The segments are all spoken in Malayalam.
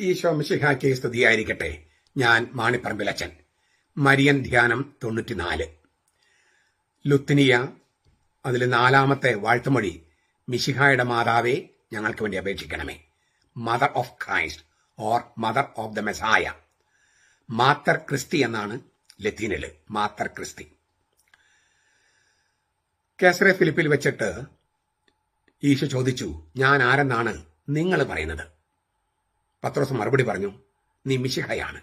ഈശോ മിശിഹായ്ക്ക് സ്തുതിയായിരിക്കട്ടെ. ഞാൻ മാണിപ്പറമ്പിലച്ചൻ. മരിയൻ ധ്യാനം 94. ലുത്തിനിയ അതിൽ 4-ാമത്തെ വാഴ്ത്തുമൊഴി, മിശിഹായുടെ മാതാവേ ഞങ്ങൾക്ക് വേണ്ടി അപേക്ഷിക്കണമേ. Mother of Christ or mother of the Messiah. മാത്തർ ക്രിസ്തി എന്നാണ് ലത്തീനില്. മാത്തർ ക്രിസ്തി. കേസറെ ഫിലിപ്പിൽ വെച്ചിട്ട് ഈശോ ചോദിച്ചു, ഞാൻ ആരെന്നാണ് നിങ്ങൾ പറയുന്നത്? പത്രോസ് മറുപടി പറഞ്ഞു, നീ മിശിഹയാണ്.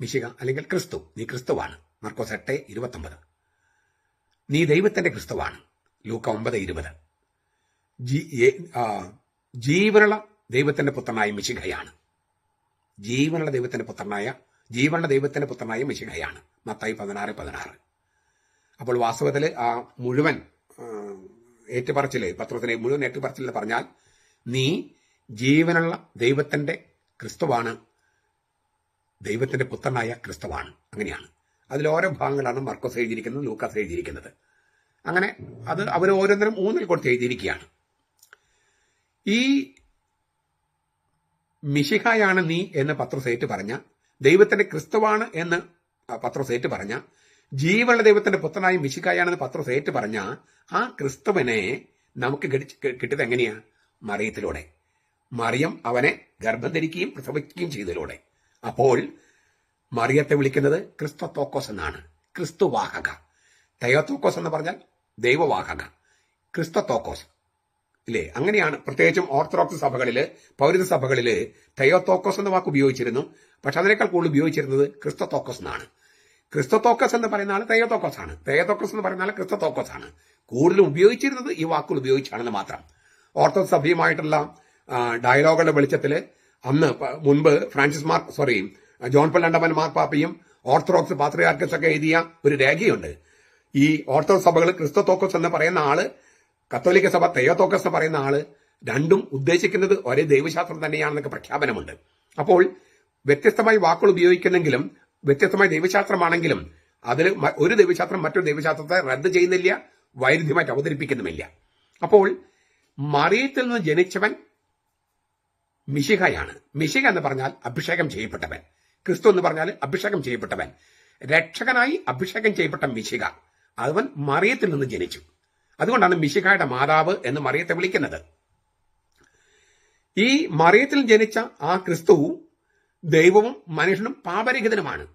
മിശിഹ അല്ലെങ്കിൽ ക്രിസ്തു, നീ ക്രിസ്തുവാണ്. മർക്കോസ് 8:29. നീ ദൈവത്തിന്റെ ക്രിസ്തുവാണ്. ലൂക്ക 9:20. ജീവനുള്ള ദൈവത്തിന്റെ പുത്രനായ മിശിഹയാണ്. ജീവനുള്ള ദൈവത്തിന്റെ പുത്രനായ മിശിഹയാണ്. മത്തായി 16:16. അപ്പോൾ വാസ്തവത്തിൽ ആ മുഴുവൻ ഏറ്റുപറച്ചില്, പത്രോസിനെ മുഴുവൻ ഏറ്റുപറച്ചിൽ പറഞ്ഞാൽ, നീ ജീവനുള്ള ദൈവത്തിന്റെ ക്രിസ്തുവാണ്, ദൈവത്തിന്റെ പുത്രനായ ക്രിസ്തുവാണ്. അങ്ങനെയാണ്. അതിൽ ഓരോ ഭാഗങ്ങളാണ് മർക്കോസ് എഴുതിയിരിക്കുന്നത്, ലൂക്കാസ് എഴുതിയിരിക്കുന്നത്. അങ്ങനെ അത് അവർ ഓരോന്നിനും ഊന്നൽ കൊടുത്ത് എഴുതിയിരിക്കുകയാണ്. ഈ മിശിഹായാണ് നീ എന്ന് പത്രോസ് ഏറ്റു പറഞ്ഞ, ദൈവത്തിന്റെ ക്രിസ്തുവാണ് എന്ന് പത്രോസ് ഏറ്റു പറഞ്ഞ, ജീവനുള്ള ദൈവത്തിന്റെ പുത്രനായ മിശിഹായാണെന്ന് പത്രോസ് ഏറ്റു പറഞ്ഞ ആ ക്രിസ്തുവിനെ നമുക്ക് കിട്ടിയത് എങ്ങനെയാ? മറിയത്തിലൂടെ. മറിയം അവനെ ഗർഭം ധരിക്കുകയും പ്രസവിക്കുകയും ചെയ്തതിലൂടെ. അപ്പോൾ മറിയത്തെ വിളിക്കുന്നത് ക്രിസ്തോത്തോക്കോസ് എന്നാണ്. ക്രിസ്തുവാഹക. തെയോത്തോക്കോസ് എന്ന് പറഞ്ഞാൽ ദൈവവാഹക. ക്രിസ്തോത്തോക്കോസ് ഇല്ലേ? അങ്ങനെയാണ്. പ്രത്യേകിച്ചും ഓർത്തഡോക്സ് സഭകളില്, പൗരസ്ത്യ സഭകളില് തെയോത്തോക്കോസ് എന്ന വാക്ക് ഉപയോഗിച്ചിരുന്നു. പക്ഷെ അതിനേക്കാൾ കൂടുതൽ ഉപയോഗിച്ചിരുന്നത് ക്രിസ്തോത്തോക്കോസ് എന്നാണ്. ക്രിസ്തോത്തോക്കോസ് എന്ന് പറയുന്ന ആള് തെയോത്തോക്കോസ് ആണ്. തെയോത്തോക്കോസ് എന്ന് പറയുന്ന ആള് ക്രിസ്തോത്തോക്കോസ് ആണ്. കൂടുതലും ഉപയോഗിച്ചിരുന്നത് ഈ വാക്കുകൾ ഉപയോഗിച്ചാണെന്ന് മാത്രം. ഓർത്തഡോക്സ് സഭയുമായിട്ടുള്ള ഡയലോഗുകളുടെ വെളിച്ചത്തില് അന്ന് മുൻപ് ജോൺ പോൾ രണ്ടാമൻ മാർപ്പാപ്പയും ഓർത്തഡോക്സ് പാത്രിയാർക്കസ് ഒക്കെ എഴുതിയ ഒരു രേഖയുണ്ട്. ഈ ഓർത്തഡോക്സ് സഭകൾ ക്രിസ്തോത്തോക്കോസ് എന്ന് പറയുന്ന ആള്, കത്തോലിക്ക സഭ തെയോത്തോക്കോസ് എന്ന് പറയുന്ന ആള്, രണ്ടും ഉദ്ദേശിക്കുന്നത് ഒരേ ദൈവശാസ്ത്രം തന്നെയാണെന്നൊക്കെ പ്രഖ്യാപനമുണ്ട്. അപ്പോൾ വ്യത്യസ്തമായി വാക്കുകൾ ഉപയോഗിക്കുന്നെങ്കിലും വ്യത്യസ്തമായ ദൈവശാസ്ത്രമാണെങ്കിലും അതിൽ ഒരു ദൈവശാസ്ത്രം മറ്റൊരു ദൈവശാസ്ത്രത്തെ റദ്ദ് ചെയ്യുന്നില്ല, വൈരുദ്ധ്യമായിട്ട് അവതരിപ്പിക്കുന്നുമില്ല. അപ്പോൾ മറിയത്തിൽ നിന്ന് ജനിച്ചവൻ മിശിഹയാണ്. മിശിഹ എന്ന് പറഞ്ഞാൽ അഭിഷേകം ചെയ്യപ്പെട്ടവൻ. ക്രിസ്തു എന്ന് പറഞ്ഞാൽ അഭിഷേകം ചെയ്യപ്പെട്ടവൻ. രക്ഷകനായി അഭിഷേകം ചെയ്യപ്പെട്ട മിശിഹ, അവൻ മറിയത്തിൽ നിന്ന് ജനിച്ചു. അതുകൊണ്ടാണ് മിശിഹായുടെ മാതാവ് എന്ന് മറിയത്തെ വിളിക്കുന്നത്. ഈ മറിയത്തിൽ ജനിച്ച ആ ക്രിസ്തു ദൈവവും മനുഷ്യനും പാപരഹിതനുമാണ്.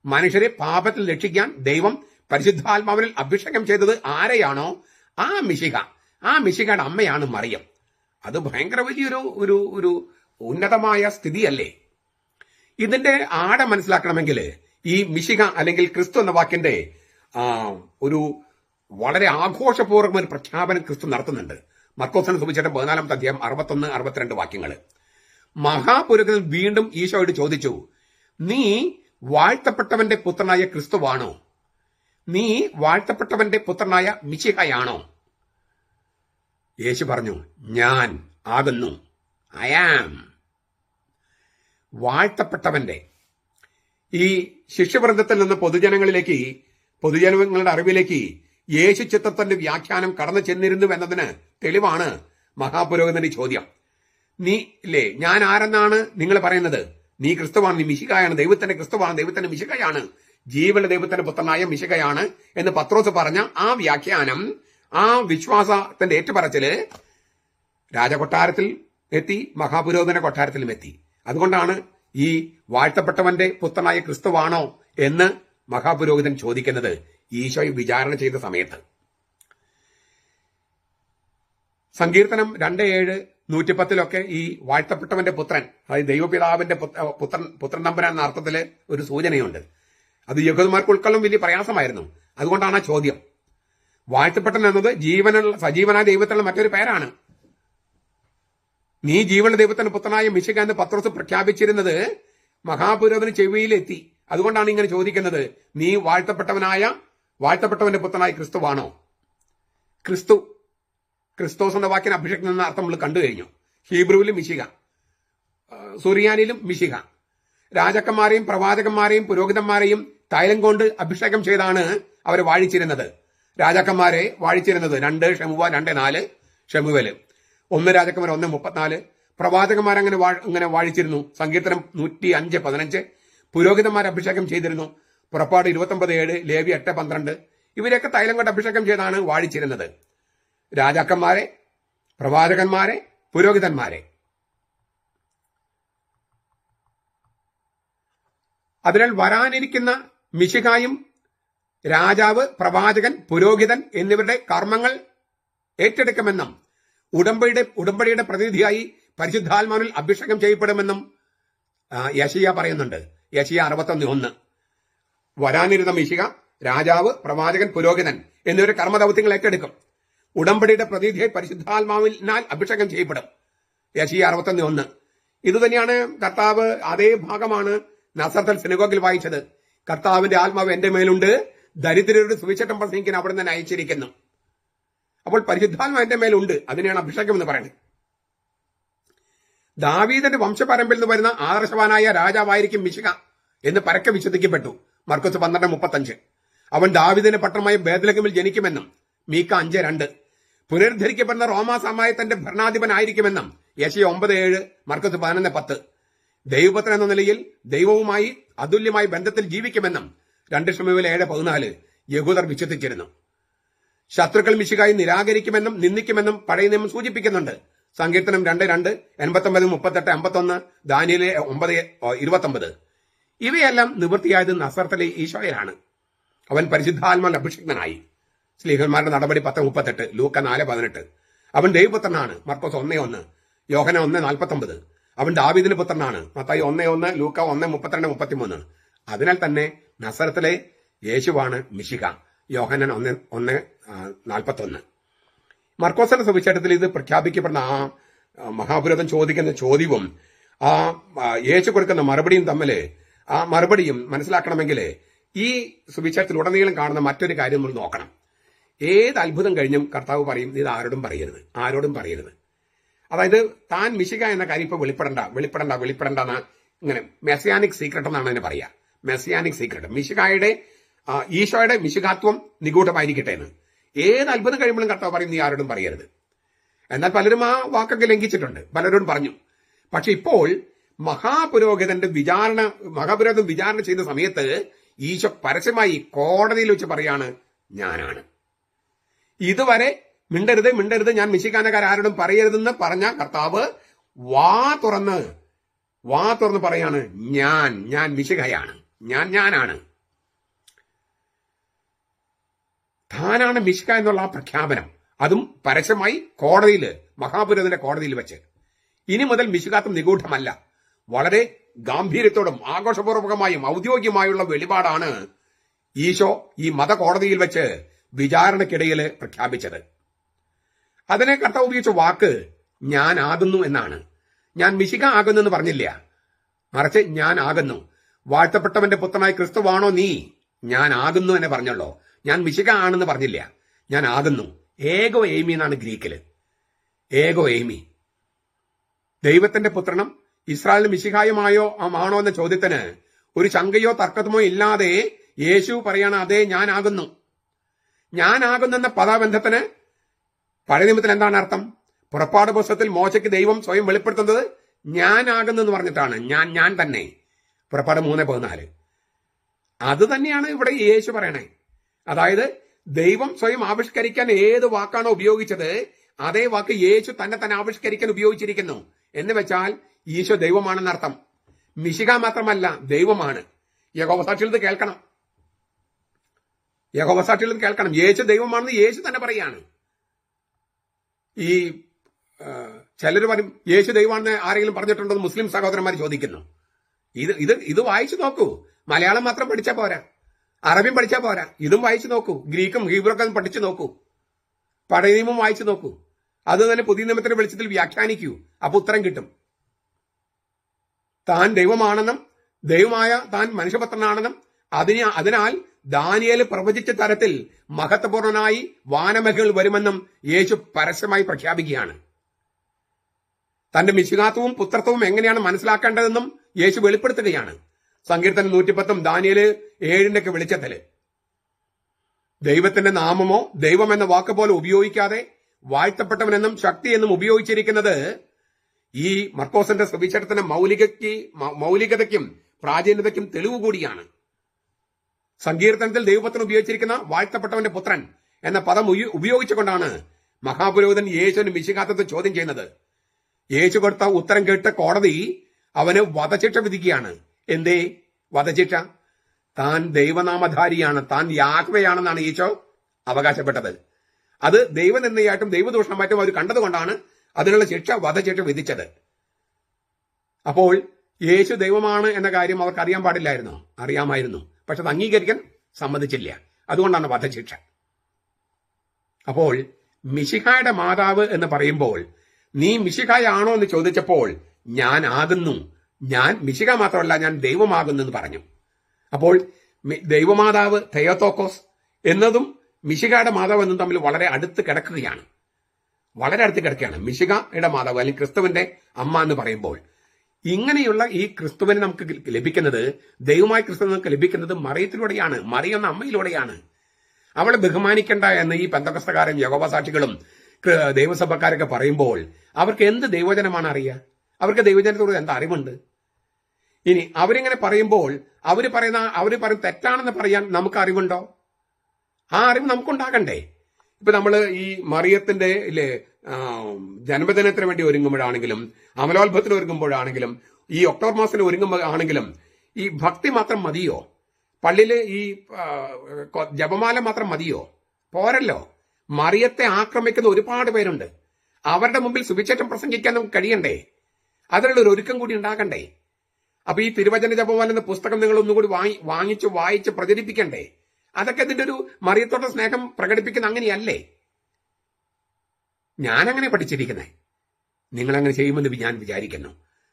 മനുഷ്യരെ പാപത്തിൽ രക്ഷിക്കാൻ ദൈവം പരിശുദ്ധാത്മാവിൽ അഭിഷേകം ചെയ്തത് ആരെയാണോ ആ മിശിഹ, ആ മിശിഹയുടെ അമ്മയാണ് മറിയം. അത് ഭയങ്കര വലിയൊരു ഒരു ഉന്നതമായ സ്ഥിതിയല്ലേ? ഇതിന്റെ ആഴം മനസ്സിലാക്കണമെങ്കിൽ ഈ മിശിഹ അല്ലെങ്കിൽ ക്രിസ്തു എന്ന വാക്കിന്റെ ഒരു വളരെ ആഘോഷപൂർവ്വം ഒരു പ്രഖ്യാപനം ക്രിസ്തു നടത്തുന്നുണ്ട്. മർക്കോസിനെ സുവിശേഷം 14-ാമത്തെ അധ്യായം 61-62 വാക്യങ്ങൾ. മഹാപുരോഹിതൻ വീണ്ടും ഈശോയോട് ചോദിച്ചു, നീ വാഴ്ത്തപ്പെട്ടവന്റെ പുത്രനായ ക്രിസ്തുവാണോ? നീ വാഴ്ത്തപ്പെട്ടവന്റെ പുത്രനായ മിശിഹയാണോ? യേശു പറഞ്ഞു, ഞാൻ ആകുന്നു. I am. വാഴ്ത്തപ്പെട്ടവന്റെ. ഈ ശിഷ്യവൃന്ദത്തിൽ നിന്ന് പൊതുജനങ്ങളുടെ അറിവിലേക്ക് യേശു ചിത്രത്തിന്റെ വ്യാഖ്യാനം കടന്നു ചെന്നിരുന്നു എന്നതിന് തെളിവാണ് മഹാപുരോഹിതന്റെ ചോദ്യം. നീ ഇല്ലേ, ഞാൻ ആരെന്നാണ് നിങ്ങൾ പറയുന്നത്? നീ ക്രിസ്തുവാണ്, നീ മിശിഹായാണ്, ദൈവത്തിന്റെ ക്രിസ്തുവാണ്, ദൈവത്തിന്റെ മിശിഹയാണ്, ജീവന്റെ ദൈവത്തിന്റെ പുത്രനായ മിശിഹയാണ് എന്ന് പത്രോസ് പറഞ്ഞ ആ വ്യാഖ്യാനം, ആ വിശ്വാസത്തിന്റെ ഏറ്റുപറച്ചില് രാജകൊട്ടാരത്തിൽ എത്തി, മഹാപുരോഹിതന്റെ കൊട്ടാരത്തിലും എത്തി. അതുകൊണ്ടാണ് ഈ വാഴ്ത്തപ്പെട്ടവന്റെ പുത്രനായ ക്രിസ്തുവാണോ എന്ന് മഹാപുരോഹിതൻ ചോദിക്കുന്നത് ഈശോയെ വിചാരണ ചെയ്ത സമയത്ത്. സങ്കീർത്തനം 2:7, 110 ഈ വാഴ്ത്തപ്പെട്ടവന്റെ പുത്രൻ, അതായത് ദൈവപിതാവിന്റെ പുത്രൻ തമ്പുരാൻ എന്ന അർത്ഥത്തില് ഒരു സൂചനയുണ്ട്. അത് യഹൂദന്മാർക്ക് ഉൾക്കൊള്ളും വലിയ പ്രയാസമായിരുന്നു. അതുകൊണ്ടാണ് ആ ചോദ്യം. വാഴ്ത്തപ്പെട്ടൻ എന്നത് സജീവനായ ദൈവത്തിലുള്ള മറ്റൊരു പേരാണ്. നീ ജീവനുള്ള ദൈവത്തിന്റെ പുത്രനായ മിശിഹ എന്ന് പത്രോസ് പ്രഖ്യാപിച്ചിരുന്നത് മഹാപുരോഹിതന് ചെവിയിലെത്തി. അതുകൊണ്ടാണ് ഇങ്ങനെ ചോദിക്കുന്നത്, നീ വാഴ്ത്തപ്പെട്ടവന്റെ പുത്രനായ ക്രിസ്തുവാണോ? ക്രിസ്തോസ് എന്ന വാക്കിന് അഭിഷേകം എന്ന അർത്ഥം നമ്മൾ കണ്ടു കഴിഞ്ഞു. ഹീബ്രുവിലും മിശിഹ, സുറിയാനിലും മിശിഹ. രാജാക്കന്മാരെയും പ്രവാചകന്മാരെയും പുരോഹിതന്മാരെയും തൈലം കൊണ്ട് അഭിഷേകം ചെയ്താണ് അവർ വാഴിച്ചിരുന്നത്. രാജാക്കന്മാരെ വാഴിച്ചിരുന്നത് 2 ഷമുവ 2:4 ഷമുവേല്, 1 രാജാക്കന്മാർ 1:34, പ്രവാചകന്മാരങ്ങനെ വാഴിച്ചിരുന്നു. സങ്കീർത്തനം 105:15. പുരോഹിതന്മാർ അഭിഷേകം ചെയ്തിരുന്നു. പുറപ്പാട് 29:7, ലേവ്യ 8:12. ഇവരെയൊക്കെ തൈലം കൊണ്ട് അഭിഷേകം ചെയ്താണ് വാഴിച്ചിരുന്നത്. രാജാക്കന്മാരെ, പ്രവാചകന്മാരെ, പുരോഹിതന്മാരെ. അതിനാൽ വരാനിരിക്കുന്ന മിശിഹായും രാജാവ്, പ്രവാചകൻ, പുരോഹിതൻ എന്നിവരുടെ കർമ്മങ്ങൾ ഏറ്റെടുക്കുമെന്നും ഉടമ്പടിയുടെ പ്രതിനിധിയായി പരിശുദ്ധാത്മാവിൽ അഭിഷേകം ചെയ്യപ്പെടുമെന്നും യെശയ്യാ പറയുന്നുണ്ട്. യെശയ്യാ 61:1. വരാനിരുന്ന മിശിഹ, രാജാവ്, പ്രവാചകൻ, പുരോഹിതൻ എന്നിവരുടെ കർമ്മദൗത്യങ്ങൾ ഏറ്റെടുക്കും. ഉടമ്പടിയുടെ പ്രതിനിധിയായി പരിശുദ്ധാത്മാവിനാൽ അഭിഷേകം ചെയ്യപ്പെടും. യെശയ്യാ 61:1. ഇതുതന്നെയാണ് കർത്താവ്, അതേ ഭാഗമാണ് നസറത്തിൽ സിനഗോഗിൽ വായിച്ചത്. കർത്താവിന്റെ ആത്മാവ് എന്റെ മേലുണ്ട്, ദരിദ്രരുടെ സുവിശേഷം പ്രസംഗിക്കാൻ അവിടെ നിന്ന് അയച്ചിരിക്കുന്നു. അപ്പോൾ പരിശുദ്ധാത്മാവ് എന്റെ മേലുണ്ട്, അതിനെയാണ് അഭിഷേകം എന്ന് പറയുന്നത്. ദാവീദിന്റെ വംശപരമ്പരയിൽ നിന്ന് വരുന്ന ആദർശവാനായ രാജാവായിരിക്കും മിശിഹ എന്ന് പരക്കെ വിശ്വസിക്കപ്പെട്ടു. മർക്കോസ് 12:35. അവൻ ദാവീദിന്റെ പട്ടണമായ ബേത്ലഹേമിൽ ജനിക്കുമെന്നും മീക്ക 5:2. പുനരുദ്ധരിക്കപ്പെടുന്ന റോമാ സാമ്രാജ്യത്തിന്റെ ഭരണാധിപനായിരിക്കുമെന്നും യെശയ്യാ 9:7, മർക്കോസ് 11:10. ദൈവപുത്രൻ എന്ന നിലയിൽ ദൈവവുമായി അതുല്യമായ ബന്ധത്തിൽ ജീവിക്കുമെന്നും 2 ശമൂവേൽ 7:14 യഹൂദർ വിശ്വസിച്ചിരുന്നു. ശത്രുക്കൾ മിശിഹായെ നിരാകരിക്കുമെന്നും നിന്ദിക്കുമെന്നും പഴയ നിയമം സൂചിപ്പിക്കുന്നുണ്ട്. സങ്കീർത്തനം 2:2, 89, 38, 51, ദാനിയേൽ 9:29. ഇവയെല്ലാം നിവൃത്തിയായത് നസറത്തിലെ ഈശോയിലാണ്. അവൻ പരിശുദ്ധാത്മാവിൽ അഭിഷിക്തനായി. സ്ലീഹന്മാരുടെ നടപടി 10:38, ലൂക്ക 4:18. അവൻ ദൈവപുത്രനാണ്. മർക്കോസ് 1:1, യോഹന്നാൻ 1:49. അവൻ ദാവീദിന്റെ പുത്രനാണ്. മത്തായി 1:1, ലൂക്ക 1:32, 33. അതിനാൽ തന്നെ നസറത്തിലെ യേശുവാണ് മിശിഹ. യോഹന്നാൻ 1:41. മർക്കോസിന്റെ സുവിശേഷത്തിൽ ഇത് പ്രഖ്യാപിക്കപ്പെടുന്ന ആ മഹാപുരോഹിതൻ ചോദിക്കുന്ന ചോദ്യവും ആ യേശു കൊടുക്കുന്ന മറുപടിയും തമ്മിൽ, ആ മറുപടിയും മനസ്സിലാക്കണമെങ്കിൽ ഈ സുവിശേഷത്തിൽ ഉടനീളം കാണുന്ന മറ്റൊരു കാര്യം നമ്മൾ നോക്കണം. ഏത് അത്ഭുതം കഴിഞ്ഞും കർത്താവ് പറയും, ഇത് ആരോടും പറയരുത്. അതായത് താൻ മിശിഹ എന്ന കാര്യം ഇപ്പൊ വെളിപ്പെടണ്ട എന്ന ഇങ്ങനെ മെസ്സിയാനിക് സീക്രട്ട് എന്നാണ് അതിനെ പറയുക. Messianic secret. ഈശോയുടെ മിശിഹാത്വം നിഗൂഢമായിരിക്കട്ടെ എന്ന്. ഏത് അത്ഭുതം കഴിയുമ്പോഴും കർത്താവ് പറയും, നീ ആരോടും പറയരുത്. എന്നാൽ പലരും ആ വാക്കൊക്കെ ലംഘിച്ചിട്ടുണ്ട്, പലരോടും പറഞ്ഞു. പക്ഷെ ഇപ്പോൾ മഹാപുരോഹിതൻ വിചാരണ ചെയ്യുന്ന സമയത്ത് ഈശോ പരസ്യമായി കോടതിയിൽ വെച്ച് പറയാണ്, ഞാനാണ്. ഇതുവരെ മിണ്ടരുത്, ഞാൻ മിശിഹാനക്കാരോടും പറയരുതെന്ന് പറഞ്ഞ കർത്താവ് വാ തുറന്ന് പറയാണ്, ഞാൻ മിശിഹയാണ്, ഞാനാണ്. താനാണ് മിശിഹ എന്നുള്ള ആ പ്രഖ്യാപനം, അതും പരസ്യമായി മഹാപുരോഹിതന്റെ കോടതിയിൽ വെച്ച്. ഇനി മുതൽ മിശിഹാത്വം നിഗൂഢമല്ല, വളരെ ഗാംഭീര്യത്തോടും ആഘോഷപൂർവകമായും ഔദ്യോഗികമായുള്ള വെളിപാടാണ് ഈശോ ഈ മതകോടതിയിൽ വെച്ച് വിചാരണക്കിടയിൽ പ്രഖ്യാപിച്ചത്. അതിനെ കർത്താവ് ഉപയോഗിച്ച വാക്ക് ഞാൻ ആകുന്നു എന്നാണ്. ഞാൻ മിശിഹ ആകുന്നു എന്ന് പറഞ്ഞില്ല, മറിച്ച് ഞാൻ ആകുന്നു. വാഴ്ത്തപ്പെട്ടവന്റെ പുത്രനായ ക്രിസ്തുവാണോ നീ? ഞാൻ ആകുന്നു എന്നെ പറഞ്ഞല്ലോ. ഞാൻ മിശിഹ ആണെന്ന് പറഞ്ഞില്ല, ഞാൻ ആകുന്നു. ഏകോ എയ്മി എന്നാണ് ഗ്രീക്കില്. ഏകോ എയ്മി. ദൈവത്തിന്റെ പുത്രനും ഇസ്രായേലിന് മിശിഹായുമായോ ആണോ എന്ന ചോദ്യത്തിന് ഒരു ശങ്കയോ തർക്കമോ ഇല്ലാതെ യേശു പറയാണ്, അതെ ഞാനാകുന്നു. ഞാനാകുന്നെന്ന പദബന്ധത്തിന് പഴയ നിയമത്തിൽ എന്താണ് അർത്ഥം? പുറപ്പാട് പുസ്തകത്തിൽ മോശയ്ക്ക് ദൈവം സ്വയം വെളിപ്പെടുത്തുന്നത് ഞാനാകുന്നു എന്ന് പറഞ്ഞിട്ടാണ്. ഞാൻ തന്നെ. പുറപ്പാട് 3:14. അത് തന്നെയാണ് ഇവിടെ യേശു പറയണേ. അതായത് ദൈവം സ്വയം ആവിഷ്കരിക്കാൻ ഏത് വാക്കാണോ ഉപയോഗിച്ചത്, അതേ വാക്ക് യേശു തന്നെ ആവിഷ്കരിക്കാൻ ഉപയോഗിച്ചിരിക്കുന്നു. എന്ന് വെച്ചാൽ ഈശോ ദൈവമാണെന്നർത്ഥം. മിശിഹ മാത്രമല്ല, ദൈവമാണ്. യഹോവസാക്ഷിയിൽ ഇത് കേൾക്കണം. യേശു ദൈവമാണെന്ന് യേശു തന്നെ പറയാണ്. ഈ ചിലർ പറയും യേശു ദൈവമാണെന്ന് ആരെങ്കിലും പറഞ്ഞിട്ടുണ്ടോ എന്ന് മുസ്ലിം സഹോദരന്മാർ ചോദിക്കുന്നു. ഇത് വായിച്ചു നോക്കൂ. മലയാളം മാത്രം പഠിച്ചാൽ പോരാ, അറബിയും പഠിച്ചാൽ പോരാ, ഇതും വായിച്ചു നോക്കൂ. ഗ്രീക്കും ഹീബ്രുവൊക്കെ പഠിച്ചു നോക്കൂ. പഴയ നിയമം വായിച്ചു നോക്കൂ. അത് തന്നെ പുതിയ നിയമത്തിന്റെ വെളിച്ചത്തിൽ വ്യാഖ്യാനിക്കൂ. അപ്പൊ ഉത്തരം കിട്ടും. താൻ ദൈവമാണെന്നും ദൈവമായ താൻ മനുഷ്യപുത്രനാണെന്നും അതിനാൽ ദാനിയേൽ പ്രവചിച്ച തരത്തിൽ മഹത്വപൂർണനായി വാനമേഘങ്ങൾ വരുമെന്നും യേശു പരസ്യമായി പ്രഖ്യാപിക്കുകയാണ്. തന്റെ മിശിഹാത്വവും പുത്രത്വവും എങ്ങനെയാണ് മനസ്സിലാക്കേണ്ടതെന്നും യേശു വെളിപ്പെടുത്തുകയാണ്. സങ്കീർത്തനം 110, ദാനിയേൽ 7 വെളിച്ചത്തില് ദൈവത്തിന്റെ നാമമോ ദൈവം എന്ന വാക്ക് പോലെ ഉപയോഗിക്കാതെ വാഴ്ത്തപ്പെട്ടവനെന്നും ശക്തി എന്നും ഉപയോഗിച്ചിരിക്കുന്നത് ഈ മർക്കോസിന്റെ സുവിശേഷത്തിന്റെ മൗലികതയ്ക്കും പ്രാചീനതയ്ക്കും തെളിവ് കൂടിയാണ്. സങ്കീർത്തനത്തിൽ ദൈവപുത്രൻ ഉപയോഗിച്ചിരിക്കുന്ന വാഴ്ത്തപ്പെട്ടവന്റെ പുത്രൻ എന്ന പദം ഉപയോഗിച്ചുകൊണ്ടാണ് മഹാപുരോഹിതൻ യേശുവിന് മിശിഹാത്വത്തെ ചോദ്യം ചെയ്യുന്നത്. യേശു കൊടുത്ത ഉത്തരം കേട്ട് കോടതി അവന് വധശിക്ഷ വിധിക്കുകയാണ്. എന്തേ വധശിക്ഷ? താൻ ദൈവനാമധാരിയാണ്, താൻ യാഹ്വയാണെന്നാണ് ഈശോ അവകാശപ്പെട്ടത്. അത് ദൈവനിന്ദയായിട്ടും ദൈവദൂഷണമായിട്ടും അവർ കണ്ടതുകൊണ്ടാണ് അതിനുള്ള ശിക്ഷ വധശിക്ഷ വിധിച്ചത്. അപ്പോൾ യേശു ദൈവമാണ് എന്ന കാര്യം അവർക്ക് അറിയാൻ പാടില്ലായിരുന്നോ? അറിയാമായിരുന്നു. പക്ഷെ അത് അംഗീകരിക്കാൻ സമ്മതിച്ചില്ല. അതുകൊണ്ടാണ് വധശിക്ഷ. അപ്പോൾ മിശിഹായുടെ മാതാവ് എന്ന് പറയുമ്പോൾ നീ മിശിഹായാണോ എന്ന് ചോദിച്ചപ്പോൾ ഞാൻ ആകുന്നു, ഞാൻ മിശിഹ മാത്രമല്ല ഞാൻ ദൈവമാകുന്നു എന്ന് പറഞ്ഞു. അപ്പോൾ ദൈവമാതാവ് തെയോത്തോക്കോസ് എന്നതും മിശിഹായുടെ മാതാവ് എന്നും തമ്മിൽ വളരെ അടുത്ത് കിടക്കുകയാണ്. വളരെ അടുത്ത് കിടക്കുകയാണ്. മിശിഹായുടെ മാതാവ് അല്ലെങ്കിൽ ക്രിസ്തുവിന്റെ അമ്മ എന്ന് പറയുമ്പോൾ ഇങ്ങനെയുള്ള ഈ ക്രിസ്തുവിനെ നമുക്ക് ലഭിക്കുന്നത്, ദൈവമായ ക്രിസ്തു നമുക്ക് ലഭിക്കുന്നത് മറിയത്തിലൂടെയാണ്, മറിയെന്ന അമ്മയിലൂടെയാണ്. അവളെ ബഹുമാനിക്കേണ്ട എന്ന് ഈ പെന്തക്കോസ്തക്കാരും യഹോവസാക്ഷികളും ദൈവസഭക്കാരൊക്കെ പറയുമ്പോൾ അവർക്ക് എന്ത് ദൈവജനമാണ് അറിയുക? അവർക്ക് ദൈവജനത്തോട് എന്താ അറിവുണ്ട്? ഇനി അവരിങ്ങനെ പറയുമ്പോൾ അവർ പറയും തെറ്റാണെന്ന് പറയാൻ നമുക്ക് അറിവുണ്ടോ? ആ അറിവ് നമുക്കുണ്ടാകണ്ടേ? ഇപ്പൊ നമ്മൾ ഈ മറിയത്തിന്റെ ജന്മദിനത്തിന് വേണ്ടി ഒരുങ്ങുമ്പോഴാണെങ്കിലും അമലോത്ഭവത്തിന് ഒരുങ്ങുമ്പോഴാണെങ്കിലും ഈ ഒക്ടോബർ മാസത്തിന് ഒരുങ്ങുമ്പോഴാണെങ്കിലും ഈ ഭക്തി മാത്രം മതിയോ? പള്ളിയില് ഈ ജപമാല മാത്രം മതിയോ? പോരല്ലോ. മറിയത്തെ ആക്രമിക്കുന്ന ഒരുപാട് പേരുണ്ട്. അവരുടെ മുമ്പിൽ സുവിശേഷം പ്രസംഗിക്കാൻ നമുക്ക് കഴിയണ്ടേ? അതിനുള്ള ഒരു ഒരുക്കം കൂടി ഉണ്ടാകണ്ടേ? അപ്പൊ ഈ തിരുവചന ജപമാല എന്ന പുസ്തകം നിങ്ങൾ ഒന്നുകൂടി വായിച്ച് പ്രചരിപ്പിക്കണ്ടേ? അതൊക്കെ ഇതിന്റെ ഒരു മറിയത്തോടെ സ്നേഹം പ്രകടിപ്പിക്കുന്ന അങ്ങനെയല്ലേ? ഞാനങ്ങനെ പഠിച്ചിരിക്കുന്നേ. നിങ്ങളങ്ങനെ ചെയ്യുമെന്ന് ഞാൻ വിചാരിക്കുന്നു.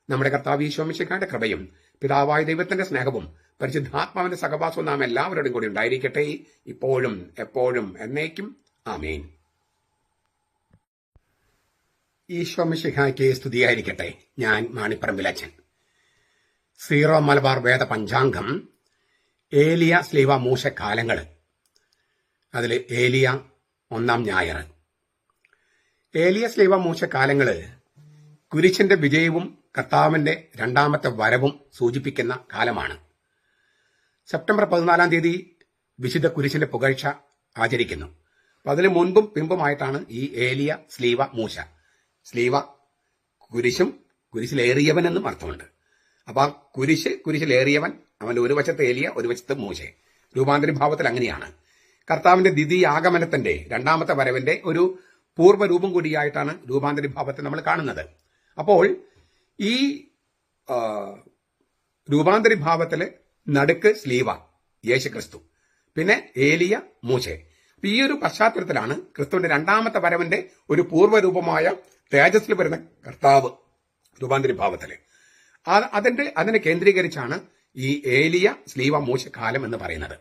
നമ്മുടെ കർത്താവ് ഈശോ മിശിഹായുടെ കൃപയും പിതാവായ ദൈവത്തിന്റെ സ്നേഹവും പരിശുദ്ധാത്മാവിന്റെ സഹവാസവും നാം എല്ലാവരോടും കൂടി ഉണ്ടായിരിക്കട്ടെ, ഇപ്പോഴും എപ്പോഴും എന്നേക്കും. ആമേൻ. ഈശോ മിശിഹായ്ക്ക് സ്തുതിയായിരിക്കട്ടെ. ഞാൻ മാണിപ്പറമ്പിലച്ചൻ. സീറോ മലബാർ വേദ പഞ്ചാംഗം ഏലിയ സ്ലീവ മൂശ കാലങ്ങൾ. അതിൽ ഏലിയ 1-ാം ഞായർ. ഏലിയ സ്ലീവ മൂശ കാലങ്ങൾ കുരിശിന്റെ വിജയവും കർത്താവിന്റെ 2ാമത്തെ വരവും സൂചിപ്പിക്കുന്ന കാലമാണ്. സെപ്റ്റംബർ 14-ാം തീയതി വിശുദ്ധ കുരിശിന്റെ പുകഴ്ച ആചരിക്കുന്നു. അപ്പൊ അതിന് മുൻപും പിമ്പുമായിട്ടാണ് ഈ ഏലിയ സ്ലീവ മൂശ. സ്ലീവ കുരിശും കുരിശിലേറിയവൻ എന്നും അർത്ഥമുണ്ട്. അപ്പൊ ആ കുരിശിലേറിയവൻ, അവന്റെ ഒരു വശത്ത് ഏലിയ ഒരു വശത്ത് മൂശെ. രൂപാന്തരി ഭാവത്തിൽ അങ്ങനെയാണ്. കർത്താവിന്റെ ദ്വിതീയാഗമനത്തിന്റെ 2ാമത്തെ വരവിന്റെ ഒരു പൂർവ്വരൂപം കൂടിയായിട്ടാണ് രൂപാന്തരി ഭാവത്തെ നമ്മൾ കാണുന്നത്. അപ്പോൾ ഈ രൂപാന്തരി ഭാവത്തില് നടുക്ക് സ്ലീവ യേശുക്രിസ്തു, പിന്നെ ഏലിയ മൂശെ. ഈ ഒരു പശ്ചാത്തലത്തിലാണ് ക്രിസ്തുവിന്റെ 2ാമത്തെ വരവിന്റെ ഒരു പൂർവ്വരൂപമായ തേജസ്സിൽ വരുന്ന കർത്താവ് രൂപാന്തരി ഭാവത്തില്. അതിനെ കേന്ദ്രീകരിച്ചാണ് ഈ ഏലിയ സ്ലീവ മൂശ കാലം എന്ന് പറയുന്നത്.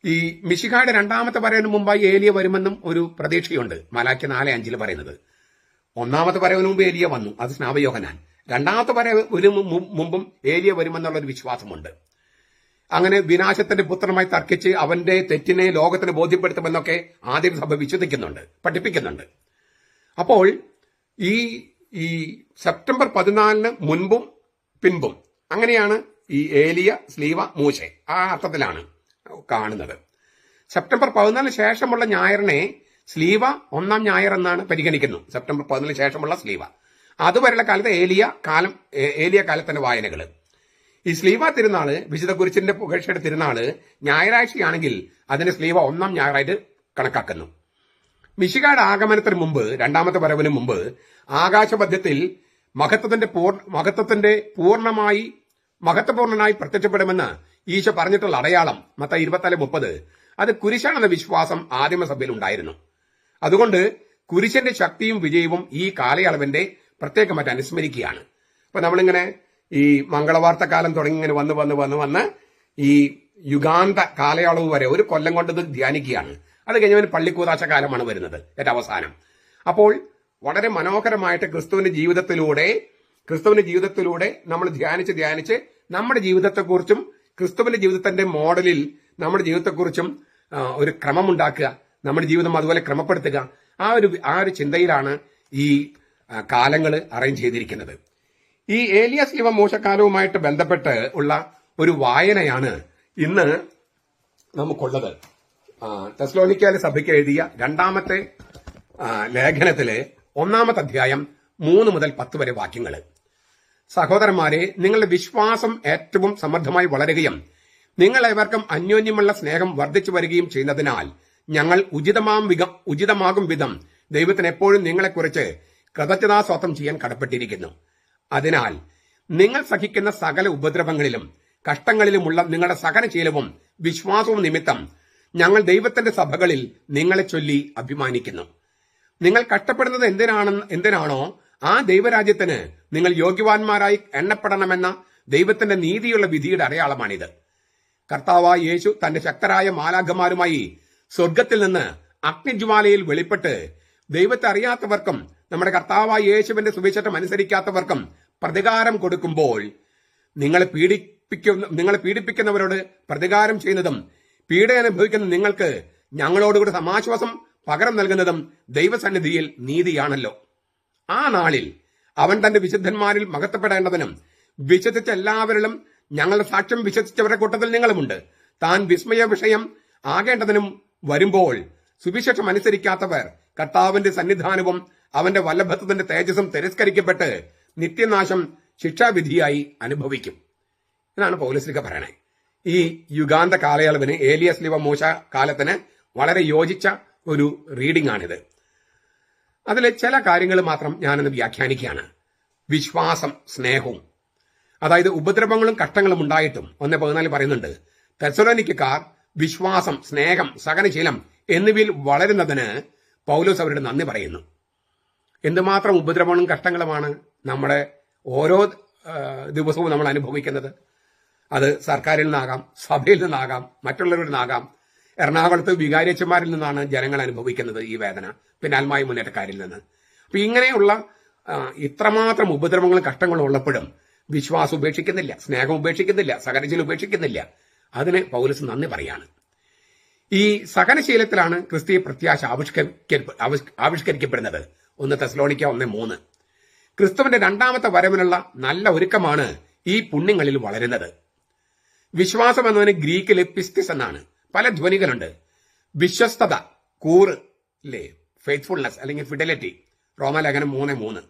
ഈ മിശിഹായുടെ 2ാമത്തെ വരവിന് മുമ്പായി ഏലിയ വരുമെന്നും ഒരു പ്രതീക്ഷയുണ്ട്. മലാക്കി 4:5 പറയുന്നത്. 1ാമത്തെ വരവിന് മുമ്പ് ഏലിയ വന്നു, അത് സ്നാപയോഹന്നാൻ. 2ാമത്തെ വരവിന് മുമ്പും ഏലിയ വരുമെന്നുള്ളൊരു വിശ്വാസമുണ്ട്. അങ്ങനെ വിനാശത്തിന്റെ പുത്രനുമായി തർക്കിച്ച് അവന്റെ തെറ്റിനെ ലോകത്തിന് ബോധ്യപ്പെടുത്തുമെന്നൊക്കെ ആദ്യം സഭ വിശ്വസിക്കുന്നുണ്ട്, പഠിപ്പിക്കുന്നുണ്ട്. അപ്പോൾ ഈ സെപ്റ്റംബർ 14 മുൻപും പിൻപും അങ്ങനെയാണ് ഈ ഏലിയ സ്ലീവ മൂശെ ആ അർത്ഥത്തിലാണ് കാണുന്നത്. സെപ്റ്റംബർ 14 ശേഷമുള്ള ഞായറിനെ സ്ലീവ 1-ാം ഞായർ എന്നാണ് പരിഗണിക്കുന്നു. സെപ്റ്റംബർ 14 ശേഷമുള്ള സ്ലീവ. അതുവരെയുള്ള കാലത്ത് ഏലിയ കാലത്തിന്റെ വായനകൾ. ഈ സ്ലീവ തിരുനാള്, വിശുദ്ധ കുരിശിന്റെ പുകഴ്ചയുടെ തിരുനാള് ഞായറാഴ്ചയാണെങ്കിൽ അതിനെ സ്ലീവ 1-ാം ഞായറായിട്ട് കണക്കാക്കുന്നു. മിശിഹായുടെ ആഗമനത്തിന് മുമ്പ്, 2ാമത്തെ വരവിന് മുമ്പ് ആകാശമധ്യത്തിൽ മഹത്വപൂർണനായി പ്രത്യക്ഷപ്പെടുമെന്ന് ഈശോ പറഞ്ഞിട്ടുള്ള അടയാളം മത്തായി 24:30 അത് കുരിശാണെന്ന വിശ്വാസം ആദിമസഭയിൽ ഉണ്ടായിരുന്നു. അതുകൊണ്ട് കുരിശിന്റെ ശക്തിയും വിജയവും ഈ കാലയളവിന്റെ പ്രത്യേകമായിട്ട് അനുസ്മരിക്കുകയാണ്. അപ്പൊ നമ്മളിങ്ങനെ ഈ മംഗളവാർത്ത കാലം തുടങ്ങി ഇങ്ങനെ വന്ന് ഈ യുഗാന്ത കാലയളവ് വരെ ഒരു കൊല്ലം കൊണ്ട് ഇത് ധ്യാനിക്കുകയാണ്. അത് കഴിഞ്ഞവന് പള്ളിക്കൂതാശ കാലമാണ് വരുന്നത്, ഏറ്റവും അവസാനം. അപ്പോൾ വളരെ മനോഹരമായിട്ട് ക്രിസ്തുവിന്റെ ജീവിതത്തിലൂടെ നമ്മൾ ധ്യാനിച്ച് നമ്മുടെ ജീവിതത്തെക്കുറിച്ചും ക്രിസ്തുവിന്റെ ജീവിതത്തിന്റെ മോഡലിൽ നമ്മുടെ ജീവിതത്തെക്കുറിച്ചും ഒരു ക്രമമുണ്ടാക്കുക, നമ്മുടെ ജീവിതം അതുപോലെ ക്രമപ്പെടുത്തുക. ആ ഒരു ചിന്തയിലാണ് ഈ കാലങ്ങൾ അറേഞ്ച് ചെയ്തിരിക്കുന്നത്. ഈ ഏലിയാസ് ലിവ മോശക്കാലവുമായിട്ട് ബന്ധപ്പെട്ട് ഉള്ള ഒരു വായനയാണ് ഇന്ന് നമുക്കുള്ളത്. തെസ്സലോനിക്കയിലെ സഭയ്ക്ക് എഴുതിയ രണ്ടാമത്തെ ലേഖനത്തിലെ 1-ാമത്തെ അധ്യായം 3 മുതൽ 10 വരെ വാക്യങ്ങൾ. സഹോദരന്മാരെ, നിങ്ങളുടെ വിശ്വാസം ഏറ്റവും സമൃദ്ധമായി വളരുകയും നിങ്ങളേവർക്കും അന്യോന്യമുള്ള സ്നേഹം വർദ്ധിച്ചു വരികയും ചെയ്യുന്നതിനാൽ ഞങ്ങൾ ഉചിതമാകും വിധം ദൈവത്തിന് എപ്പോഴും നിങ്ങളെക്കുറിച്ച് കൃതജ്ഞതാസ്തോത്രം ചെയ്യാൻ കടപ്പെട്ടിരിക്കുന്നു. അതിനാൽ നിങ്ങൾ സഹിക്കുന്ന സകല ഉപദ്രവങ്ങളിലും കഷ്ടങ്ങളിലുമുള്ള നിങ്ങളുടെ സഹനശീലവും വിശ്വാസവും നിമിത്തം ഞങ്ങൾ ദൈവത്തിന്റെ സഭകളിൽ നിങ്ങളെ ചൊല്ലി അഭിമാനിക്കുന്നു. നിങ്ങൾ കഷ്ടപ്പെടുന്നത് എന്തിനാണോ ആ ദൈവരാജ്യത്തിന് നിങ്ങൾ യോഗ്യവാന്മാരായി എണ്ണപ്പെടണമെന്ന ദൈവത്തിന്റെ നീതിയുള്ള വിധിയുടെ അടയാളമാണിത്. കർത്താവായ യേശു തന്റെ ശക്തരായ മാലാഖമാരുമായി സ്വർഗത്തിൽ നിന്ന് അഗ്നിജ്വാലയിൽ വെളിപ്പെട്ട് ദൈവത്തെ അറിയാത്തവർക്കും നമ്മുടെ കർത്താവായ യേശുവിന്റെ സുവിശേഷം അനുസരിക്കാത്തവർക്കും പ്രതികാരം കൊടുക്കുമ്പോൾ നിങ്ങളെ പീഡിപ്പിക്കുന്നവരോട് പ്രതികാരം ചെയ്യുന്നതും പീഡ അനുഭവിക്കുന്ന നിങ്ങൾക്ക് ഞങ്ങളോടുകൂടി സമാശ്വാസം പകരം നൽകുന്നതും ദൈവസന്നിധിയിൽ നീതിയാണല്ലോ. ആ നാളിൽ അവൻ തന്റെ വിശുദ്ധന്മാരിൽ മഹത്വപ്പെടേണ്ടതിനും വിശ്വസിച്ച എല്ലാവരിലും ഞങ്ങളുടെ സാക്ഷ്യം വിശ്വസിച്ചവരുടെ കൂട്ടത്തിൽ നിങ്ങളുമുണ്ട്. താൻ വിസ്മയ വിഷയം ആകേണ്ടതിനും വരുമ്പോൾ സുവിശേഷം അനുസരിക്കാത്തവർ കർത്താവിന്റെ സന്നിധാനവും അവന്റെ വല്ലഭത്വത്തിന്റെ തേജസ്സും തിരസ്കരിക്കപ്പെട്ട് നിത്യനാശം ശിക്ഷാവിധിയായി അനുഭവിക്കും. എന്നാണ് പൗലോസ്ലീഹ പറയണേ. ഈ യുഗാന്ത കാലയളവിന് ഏലിയാസ് ലിവ മോശ കാലത്തിന് വളരെ യോജിച്ച ഒരു റീഡിംഗ് ആണിത്. അതിലെ ചില കാര്യങ്ങൾ മാത്രം ഞാനൊന്ന് വ്യാഖ്യാനിക്കുകയാണ്. വിശ്വാസം, സ്നേഹവും, അതായത് ഉപദ്രവങ്ങളും കഷ്ടങ്ങളും ഉണ്ടായിട്ടും 1:14 പറയുന്നുണ്ട്, തെസ്സലോനിക്കക്കാർ വിശ്വാസം, സ്നേഹം, സഹനശീലം എന്നിവയിൽ വളരുന്നതിന് പൗലോസ് അവരുടെ നന്ദി പറയുന്നു. എന്തുമാത്രം ഉപദ്രവങ്ങളും കഷ്ടങ്ങളുമാണ് നമ്മുടെ ഓരോ ദിവസവും നമ്മൾ അനുഭവിക്കുന്നത്. അത് സർക്കാരിൽ നിന്നാകാം, സഭയിൽ നിന്നാകാം, മറ്റുള്ളവരിൽ നിന്നാകാം. എറണാകുളത്ത് വികാരിയച്ചന്മാരിൽ നിന്നാണ് ജനങ്ങൾ അനുഭവിക്കുന്നത് ഈ വേദന, പിന്നെ ആത്മായ മുന്നേറ്റക്കാരിൽ നിന്ന്. അപ്പൊ ഇങ്ങനെയുള്ള ഇത്രമാത്രം ഉപദ്രവങ്ങളും കഷ്ടങ്ങളും ഉള്ളപ്പോഴും വിശ്വാസം ഉപേക്ഷിക്കുന്നില്ല, സ്നേഹം ഉപേക്ഷിക്കുന്നില്ല, സഹനശീലം ഉപേക്ഷിക്കുന്നില്ല. അതിന് പൗലോസ് നന്ദി പറയാണ്. ഈ സഹനശീലത്തിലാണ് ക്രിസ്തീയ പ്രത്യാശ ആവിഷ്കരിക്കപ്പെടുന്നത്. 1 തെസ്സലോനിക്ക 1:3. ക്രിസ്തുവിന്റെ രണ്ടാമത്തെ വരവിനുള്ള നല്ല ഒരുക്കമാണ് ഈ പുണ്യങ്ങളിൽ വളരുന്നത്. വിശ്വാസം എന്നതിന് ഗ്രീക്കിൽ പിസ്റ്റിസ് എന്നാണ്. പല ധ്വനികളുണ്ട്. വിശ്വസ്തത, കൂറ്, അല്ലേ, ഫെയ്ത്ത്ഫുൾനെസ് അല്ലെങ്കിൽ ഫിഡലിറ്റി, റോമാലേഖനം 3:3.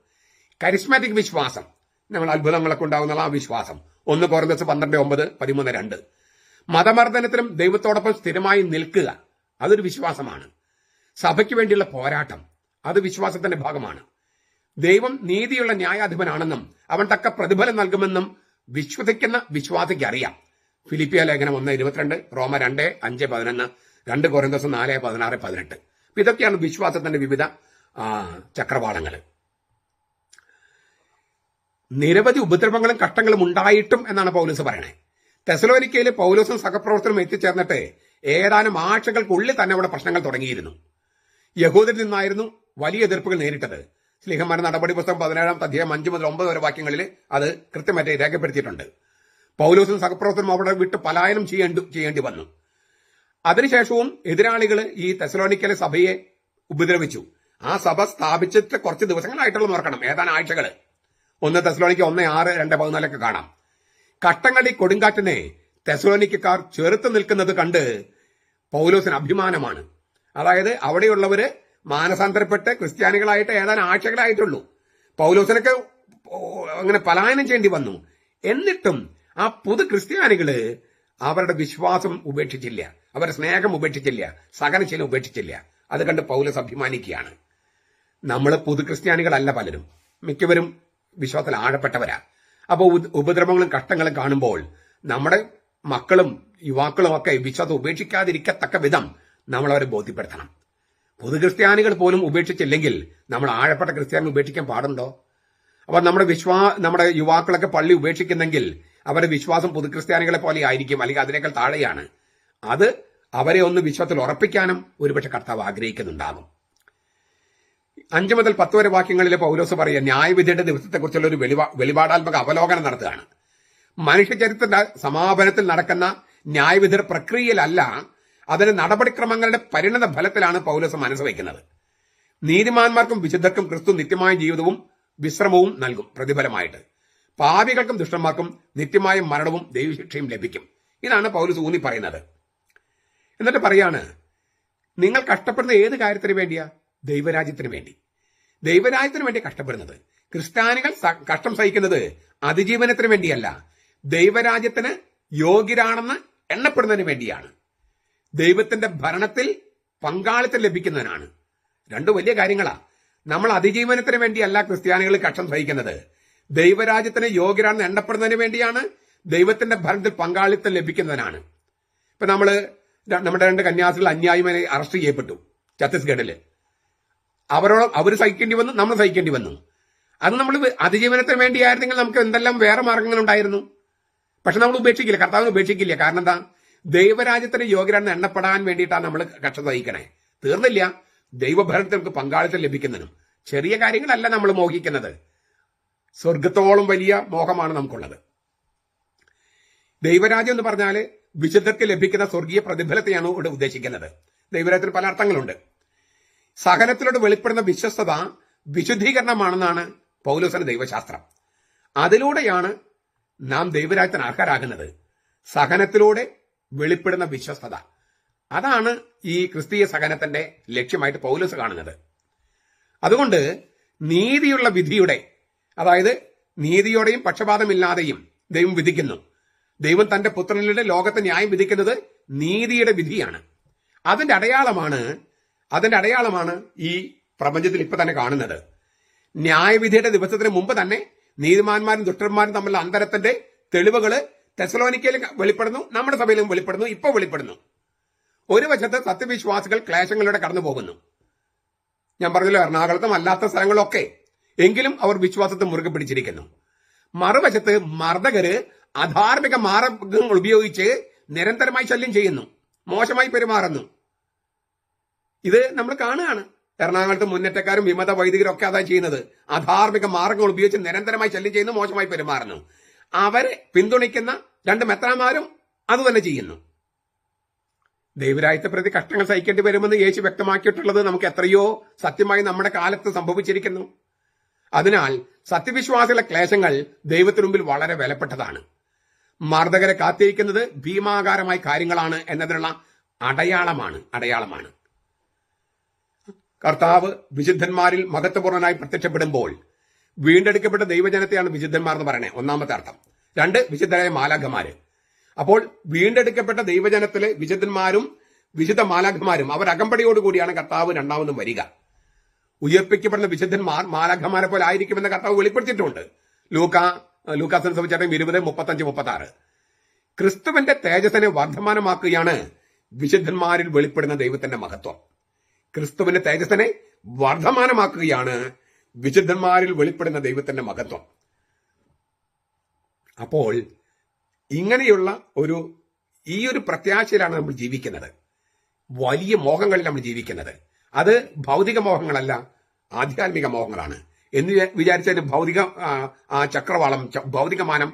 കരിസ്മാറ്റിക് വിശ്വാസം, നമ്മൾ അത്ഭുതങ്ങളൊക്കെ ഉണ്ടാകുന്ന ആ വിശ്വാസം, 1 കൊരിന്ത്യസ് 12:9, 13:2. മതമർദ്ദനത്തിലും ദൈവത്തോടൊപ്പം സ്ഥിരമായി നിൽക്കുക, അതൊരു വിശ്വാസമാണ്. സഭയ്ക്ക് വേണ്ടിയുള്ള പോരാട്ടം, അത് വിശ്വാസത്തിന്റെ ഭാഗമാണ്. ദൈവം നീതിയുള്ള ന്യായാധിപനാണെന്നും അവൻ തക്ക പ്രതിഫലം നൽകുമെന്നും വിശ്വസിക്കുന്ന വിശ്വാസിക്ക് അറിയാം. ഫിലിപ്പിയ ലേഖനം 1:22, റോമ 2:5-11, 2 കൊരിന്ത്യസ് 4:16-18. ഇതൊക്കെയാണ് വിശ്വാസത്തിന്റെ വിവിധ ചക്രവാളങ്ങൾ. നിരവധി ഉപദ്രവങ്ങളും കഷ്ടങ്ങളും ഉണ്ടായിട്ടും എന്നാണ് പൗലോസ് പറയണേ. തെസ്സലോനിക്കയിലെ പൗലോസും സഹപ്രവർത്തകരും എത്തിച്ചേർന്നിട്ട് ഏതാനും ആഴ്ചകൾക്കുള്ളിൽ തന്നെ അവിടെ പ്രശ്നങ്ങൾ തുടങ്ങിയിരുന്നു. യഹൂദരിൽ നിന്നായിരുന്നു വലിയ എതിർപ്പുകൾ നേരിട്ടത്. സ്ലീഹന്മാരുടെ നടപടി പുസ്തകം 17-ാമത്തെ അധ്യായം 5 മുതൽ 9 വരെ വാക്യങ്ങളിൽ അത് കൃത്യമായിട്ട് രേഖപ്പെടുത്തിയിട്ടുണ്ട്. പൗലോസും സഹപ്രവർത്തകരും അവിടെ വിട്ട് പലായനം ചെയ്യേണ്ടി വന്നു. അതിനുശേഷവും എതിരാളികൾ ഈ തെസ്സലോനിക്കയിലെ സഭയെ ഉപദ്രവിച്ചു. ആ സഭ സ്ഥാപിച്ചിട്ട് കുറച്ച് ദിവസങ്ങളായിട്ടുള്ള നോക്കണം, ഏതാനും ആഴ്ചകൾ. 1 തെസ്സലോനിക്ക 1:6-2:14 കാണാം. കട്ടങ്ങടി കൊടുങ്കാറ്റിനെ തെസ്സലോനിക്കക്കാർ ചെറുത്ത് നിൽക്കുന്നത് കണ്ട് പൗലോസിന് അഭിമാനമാണ്. അതായത് അവിടെയുള്ളവര് മാനസാന്തരപ്പെട്ട് ക്രിസ്ത്യാനികളായിട്ട് ഏതാനും ആഴ്ചകളായിട്ടുള്ളൂ. പൗലോസിനൊക്കെ അങ്ങനെ പലായനം ചെയ്യേണ്ടി വന്നു. എന്നിട്ടും ആ പുതു ക്രിസ്ത്യാനികള് അവരുടെ വിശ്വാസം ഉപേക്ഷിച്ചില്ല, അവരുടെ സ്നേഹം ഉപേക്ഷിച്ചില്ല, സഹനശീലം ഉപേക്ഷിച്ചില്ല. അത് കണ്ട് പൗലോസ് അഭിമാനിക്കുകയാണ്. നമ്മൾ പുതു ക്രിസ്ത്യാനികളല്ല, പലരും, മിക്കവരും വിശ്വാസത്തിൽ ആഴപ്പെട്ടവരാ. അപ്പോൾ ഉപദ്രവങ്ങളും കഷ്ടങ്ങളും കാണുമ്പോൾ നമ്മുടെ മക്കളും യുവാക്കളും ഒക്കെ വിശ്വാസം ഉപേക്ഷിക്കാതിരിക്കത്തക്ക വിധം നമ്മൾ അവരെ ബോധ്യപ്പെടുത്തണം. പുതു ക്രിസ്ത്യാനികൾ പോലും ഉപേക്ഷിച്ചില്ലെങ്കിൽ നമ്മൾ ആഴപ്പെട്ട ക്രിസ്ത്യാനികൾ ഉപേക്ഷിക്കാൻ പാടുണ്ടോ? അപ്പൊ നമ്മുടെ യുവാക്കളൊക്കെ പള്ളി ഉപേക്ഷിക്കുന്നെങ്കിൽ അവരുടെ വിശ്വാസം പുതു ക്രിസ്ത്യാനികളെ പോലെ ആയിരിക്കും, അല്ലെങ്കിൽ അതിനേക്കാൾ താഴെയാണ്. അത് അവരെ ഒന്ന് വിശ്വാസത്തിൽ ഉറപ്പിക്കാനും ഒരുപക്ഷെ കർത്താവ് ആഗ്രഹിക്കുന്നുണ്ടാകും. 5 മുതൽ 10 വരെ വാക്യങ്ങളിലെ പൗലോസ് പറയുക, ന്യായവിധിയുടെ ദിവസത്തെക്കുറിച്ചുള്ള ഒരു വെളിപാടാത്മക അവലോകനം നടത്തുകയാണ്. മനുഷ്യചരിത്രത്തിന്റെ സമാപനത്തിൽ നടക്കുന്ന ന്യായവിധിയുടെ പ്രക്രിയയിലല്ല, അതിന് നടപടിക്രമങ്ങളുടെ പരിണത ഫലത്തിലാണ് പൗലോസ് മനസ്സ് വയ്ക്കുന്നത്. നീതിമാന്മാർക്കും വിശുദ്ധർക്കും ക്രിസ്തു നിത്യമായ ജീവിതവും വിശ്രമവും നൽകും പ്രതിഫലമായിട്ട്. പാപികൾക്കും ദുഷ്ടന്മാർക്കും നിത്യമായ മരണവും ദൈവശിക്ഷയും ലഭിക്കും. ഇതാണ് പൗലോസ് ഊന്നി പറയുന്നത്. എന്നിട്ട് പറയാണ്, നിങ്ങൾ കഷ്ടപ്പെടുന്ന ഏത് കാര്യത്തിന് വേണ്ടിയാ? ദൈവരാജ്യത്തിന് വേണ്ടി. ദൈവരാജ്യത്തിന് വേണ്ടി കഷ്ടപ്പെടുന്നത്. ക്രിസ്ത്യാനികൾ കഷ്ടം സഹിക്കുന്നത് അതിജീവനത്തിന് വേണ്ടിയല്ല, ദൈവരാജ്യത്തിന് യോഗ്യരാണെന്ന് എണ്ണപ്പെടുന്നതിന് വേണ്ടിയാണ്. ദൈവത്തിന്റെ ഭരണത്തിൽ പങ്കാളിത്തം ലഭിക്കുന്നതിനാണ്. രണ്ടു വലിയ കാര്യങ്ങളാ. നമ്മൾ അതിജീവനത്തിന് വേണ്ടിയല്ല ക്രിസ്ത്യാനികൾ കഷ്ടം സഹിക്കുന്നത്, ദൈവരാജ്യത്തിന് യോഗ്യരാണെന്ന് എണ്ണപ്പെടുന്നതിന് വേണ്ടിയാണ്. ദൈവത്തിന്റെ ഭരണത്തിൽ പങ്കാളിത്തം ലഭിക്കുന്നതിനാണ്. ഇപ്പൊ നമ്മുടെ 2 കന്യാസ്ത്രീകൾ അന്യായമായി അറസ്റ്റ് ചെയ്യപ്പെട്ടു ഛത്തീസ്ഗഡില്. അവർ സഹിക്കേണ്ടി വന്നു, നമ്മൾ സഹിക്കേണ്ടി വന്നു. അത് നമ്മൾ അതിജീവനത്തിന് വേണ്ടിയായിരുന്നെങ്കിൽ നമുക്ക് എന്തെല്ലാം വേറെ മാർഗങ്ങളുണ്ടായിരുന്നു. പക്ഷെ നമ്മൾ ഉപേക്ഷിക്കില്ല, കർത്താവിനെ ഉപേക്ഷിക്കില്ല. കാരണം എന്താ? ദൈവരാജ്യത്തിന് യോഗ്യരാണെന്ന് എണ്ണപ്പെടാൻ വേണ്ടിയിട്ടാണ് നമ്മൾ കഷ്ടം സഹിക്കണേ. തീർന്നില്ല, ദൈവഭരണത്തിൽ നമുക്ക് പങ്കാളിത്തം ലഭിക്കുന്നതിനും. ചെറിയ കാര്യങ്ങളല്ല നമ്മൾ മോഹിക്കുന്നത്, സ്വർഗത്തോളം വലിയ മോഹമാണ് നമുക്കുള്ളത്. ദൈവരാജ്യം എന്ന് പറഞ്ഞാൽ വിശുദ്ധർക്ക് ലഭിക്കുന്ന സ്വർഗീയ പ്രതിഫലത്തെയാണ് ഇവിടെ ഉദ്ദേശിക്കുന്നത്. ദൈവരാജ്യത്തിന് പല അർത്ഥങ്ങളുണ്ട്. സഹനത്തിലൂടെ വെളിപ്പെടുന്ന വിശ്വസ്തത വിശുദ്ധീകരണമാണെന്നാണ് പൗലോസിന്റെ ദൈവശാസ്ത്രം. അതിലൂടെയാണ് നാം ദൈവരാജ്യത്തിന് അർഹരാകുന്നത്. സഹനത്തിലൂടെ വെളിപ്പെടുന്ന വിശ്വസ്തത, അതാണ് ഈ ക്രിസ്തീയ സഹനത്തിന്റെ ലക്ഷ്യമായിട്ട് പൗലോസ് കാണുന്നത്. അതുകൊണ്ട് നീതിയുള്ള വിധിയുടെ, അതായത് നീതിയോടെയും പക്ഷപാതമില്ലാതെയും ദൈവം വിധിക്കുന്നു. ദൈവം തന്റെ പുത്രനിലൂടെ ലോകത്തെ ന്യായം വിധിക്കുന്നത് നീതിയുടെ വിധിയാണ്. അതിന്റെ അടയാളമാണ് ഈ പ്രപഞ്ചത്തിൽ ഇപ്പൊ തന്നെ കാണുന്നത്. ന്യായവിധിയുടെ ദിവസത്തിന് മുമ്പ് തന്നെ നീതിമാന്മാരും ദുഷ്ടന്മാരും തമ്മിലുള്ള അന്തരത്തിന്റെ തെളിവുകള് തെസലോനിക്കയിൽ വെളിപ്പെടുന്നു, നമ്മുടെ സഭയിലും വെളിപ്പെടുന്നു, ഇപ്പൊ വെളിപ്പെടുന്നു. ഒരു വശത്ത് സത്യവിശ്വാസികൾ ക്ലേശങ്ങളിലൂടെ കടന്നു പോകുന്നു. ഞാൻ പറഞ്ഞല്ലോ, എറണാകുളത്തും അല്ലാത്ത സ്ഥലങ്ങളിലൊക്കെ, എങ്കിലും അവർ വിശ്വാസത്തെ മുറുകെ പിടിച്ചിരിക്കുന്നു. മറുവശത്ത് മർദ്ദകര് അധാർമിക മാർഗങ്ങൾ ഉപയോഗിച്ച് നിരന്തരമായി ശല്യം ചെയ്യുന്നു, മോശമായി പെരുമാറുന്നു. ഇത് നമ്മൾ കാണുകയാണ്. എറണാകുളത്ത് മുന്നേറ്റക്കാരും വിമത വൈദികരും ഒക്കെ അതാ ചെയ്യുന്നത്. അധാർമിക മാർഗങ്ങൾ ഉപയോഗിച്ച് നിരന്തരമായി ശല്യം ചെയ്യുന്നു, മോശമായി പെരുമാറുന്നു. അവരെ പിന്തുണയ്ക്കുന്ന 2 മെത്രാന്മാരും അതുതന്നെ ചെയ്യുന്നു. ദൈവരാജ്യത്തെ പ്രതി കഷ്ടങ്ങൾ സഹിക്കേണ്ടി വരുമെന്ന് യേശു വ്യക്തമാക്കിയിട്ടുള്ളത് നമുക്ക് എത്രയോ സത്യമായി നമ്മുടെ കാലത്ത് സംഭവിച്ചിരിക്കുന്നു. അതിനാൽ സത്യവിശ്വാസികളുടെ ക്ലേശങ്ങൾ ദൈവത്തിനു മുമ്പിൽ വളരെ വിലപ്പെട്ടതാണ്. മർദ്ദകരെ കാത്തിരിക്കുന്നത് ഭീമാകാരമായ കാര്യങ്ങളാണ് എന്നതിനുള്ള അടയാളമാണ്. കർത്താവ് വിശുദ്ധന്മാരിൽ മഹത്വപൂർണനായി പ്രത്യക്ഷപ്പെടുമ്പോൾ വീണ്ടെടുക്കപ്പെട്ട ദൈവജനത്തെയാണ് വിശുദ്ധന്മാർ എന്ന് പറയണേ, ഒന്നാമത്തെ അർത്ഥം. 2, വിശുദ്ധരായ മാലാഖമാര്. അപ്പോൾ വീണ്ടെടുക്കപ്പെട്ട ദൈവജനത്തിലെ വിശുദ്ധന്മാരും വിശുദ്ധ മാലാഖമാരും അവർ അകമ്പടിയോടുകൂടിയാണ് കർത്താവ് രണ്ടാമതും വരിക. ഉയർപ്പിക്കപ്പെടുന്ന വിശുദ്ധന്മാർ മാലാഖമാരെ പോലെ ആയിരിക്കുമെന്ന് കർത്താവ് വെളിപ്പെടുത്തിയിട്ടുണ്ട്. ലൂക്കാസിനെ സംബന്ധിച്ചിടത്തോളം 20, 35, 36. ക്രിസ്തുവിന്റെ തേജസ്സിനെ വർദ്ധമാനമാക്കുകയാണ് വിശുദ്ധന്മാരിൽ വെളിപ്പെടുന്ന ദൈവത്തിന്റെ മഹത്വം. ക്രിസ്തുവിന്റെ തേജസ്സിനെ വർദ്ധമാനമാക്കുകയാണ് വിശുദ്ധന്മാരിൽ വെളിപ്പെടുന്ന ദൈവത്തിന്റെ മഹത്വം. അപ്പോൾ ഇങ്ങനെയുള്ള ഈ ഒരു പ്രത്യാശയിലാണ് നമ്മൾ ജീവിക്കുന്നത്. വലിയ മോഹങ്ങളിൽ നമ്മൾ ജീവിക്കുന്നത്. അത് ഭൗതിക മോഹങ്ങളല്ല, ആധ്യാത്മിക മോഹങ്ങളാണ് എന്ന് വിചാരിച്ചതിന് ഭൗതിക ചക്രവാളം, ഭൗതികമാനം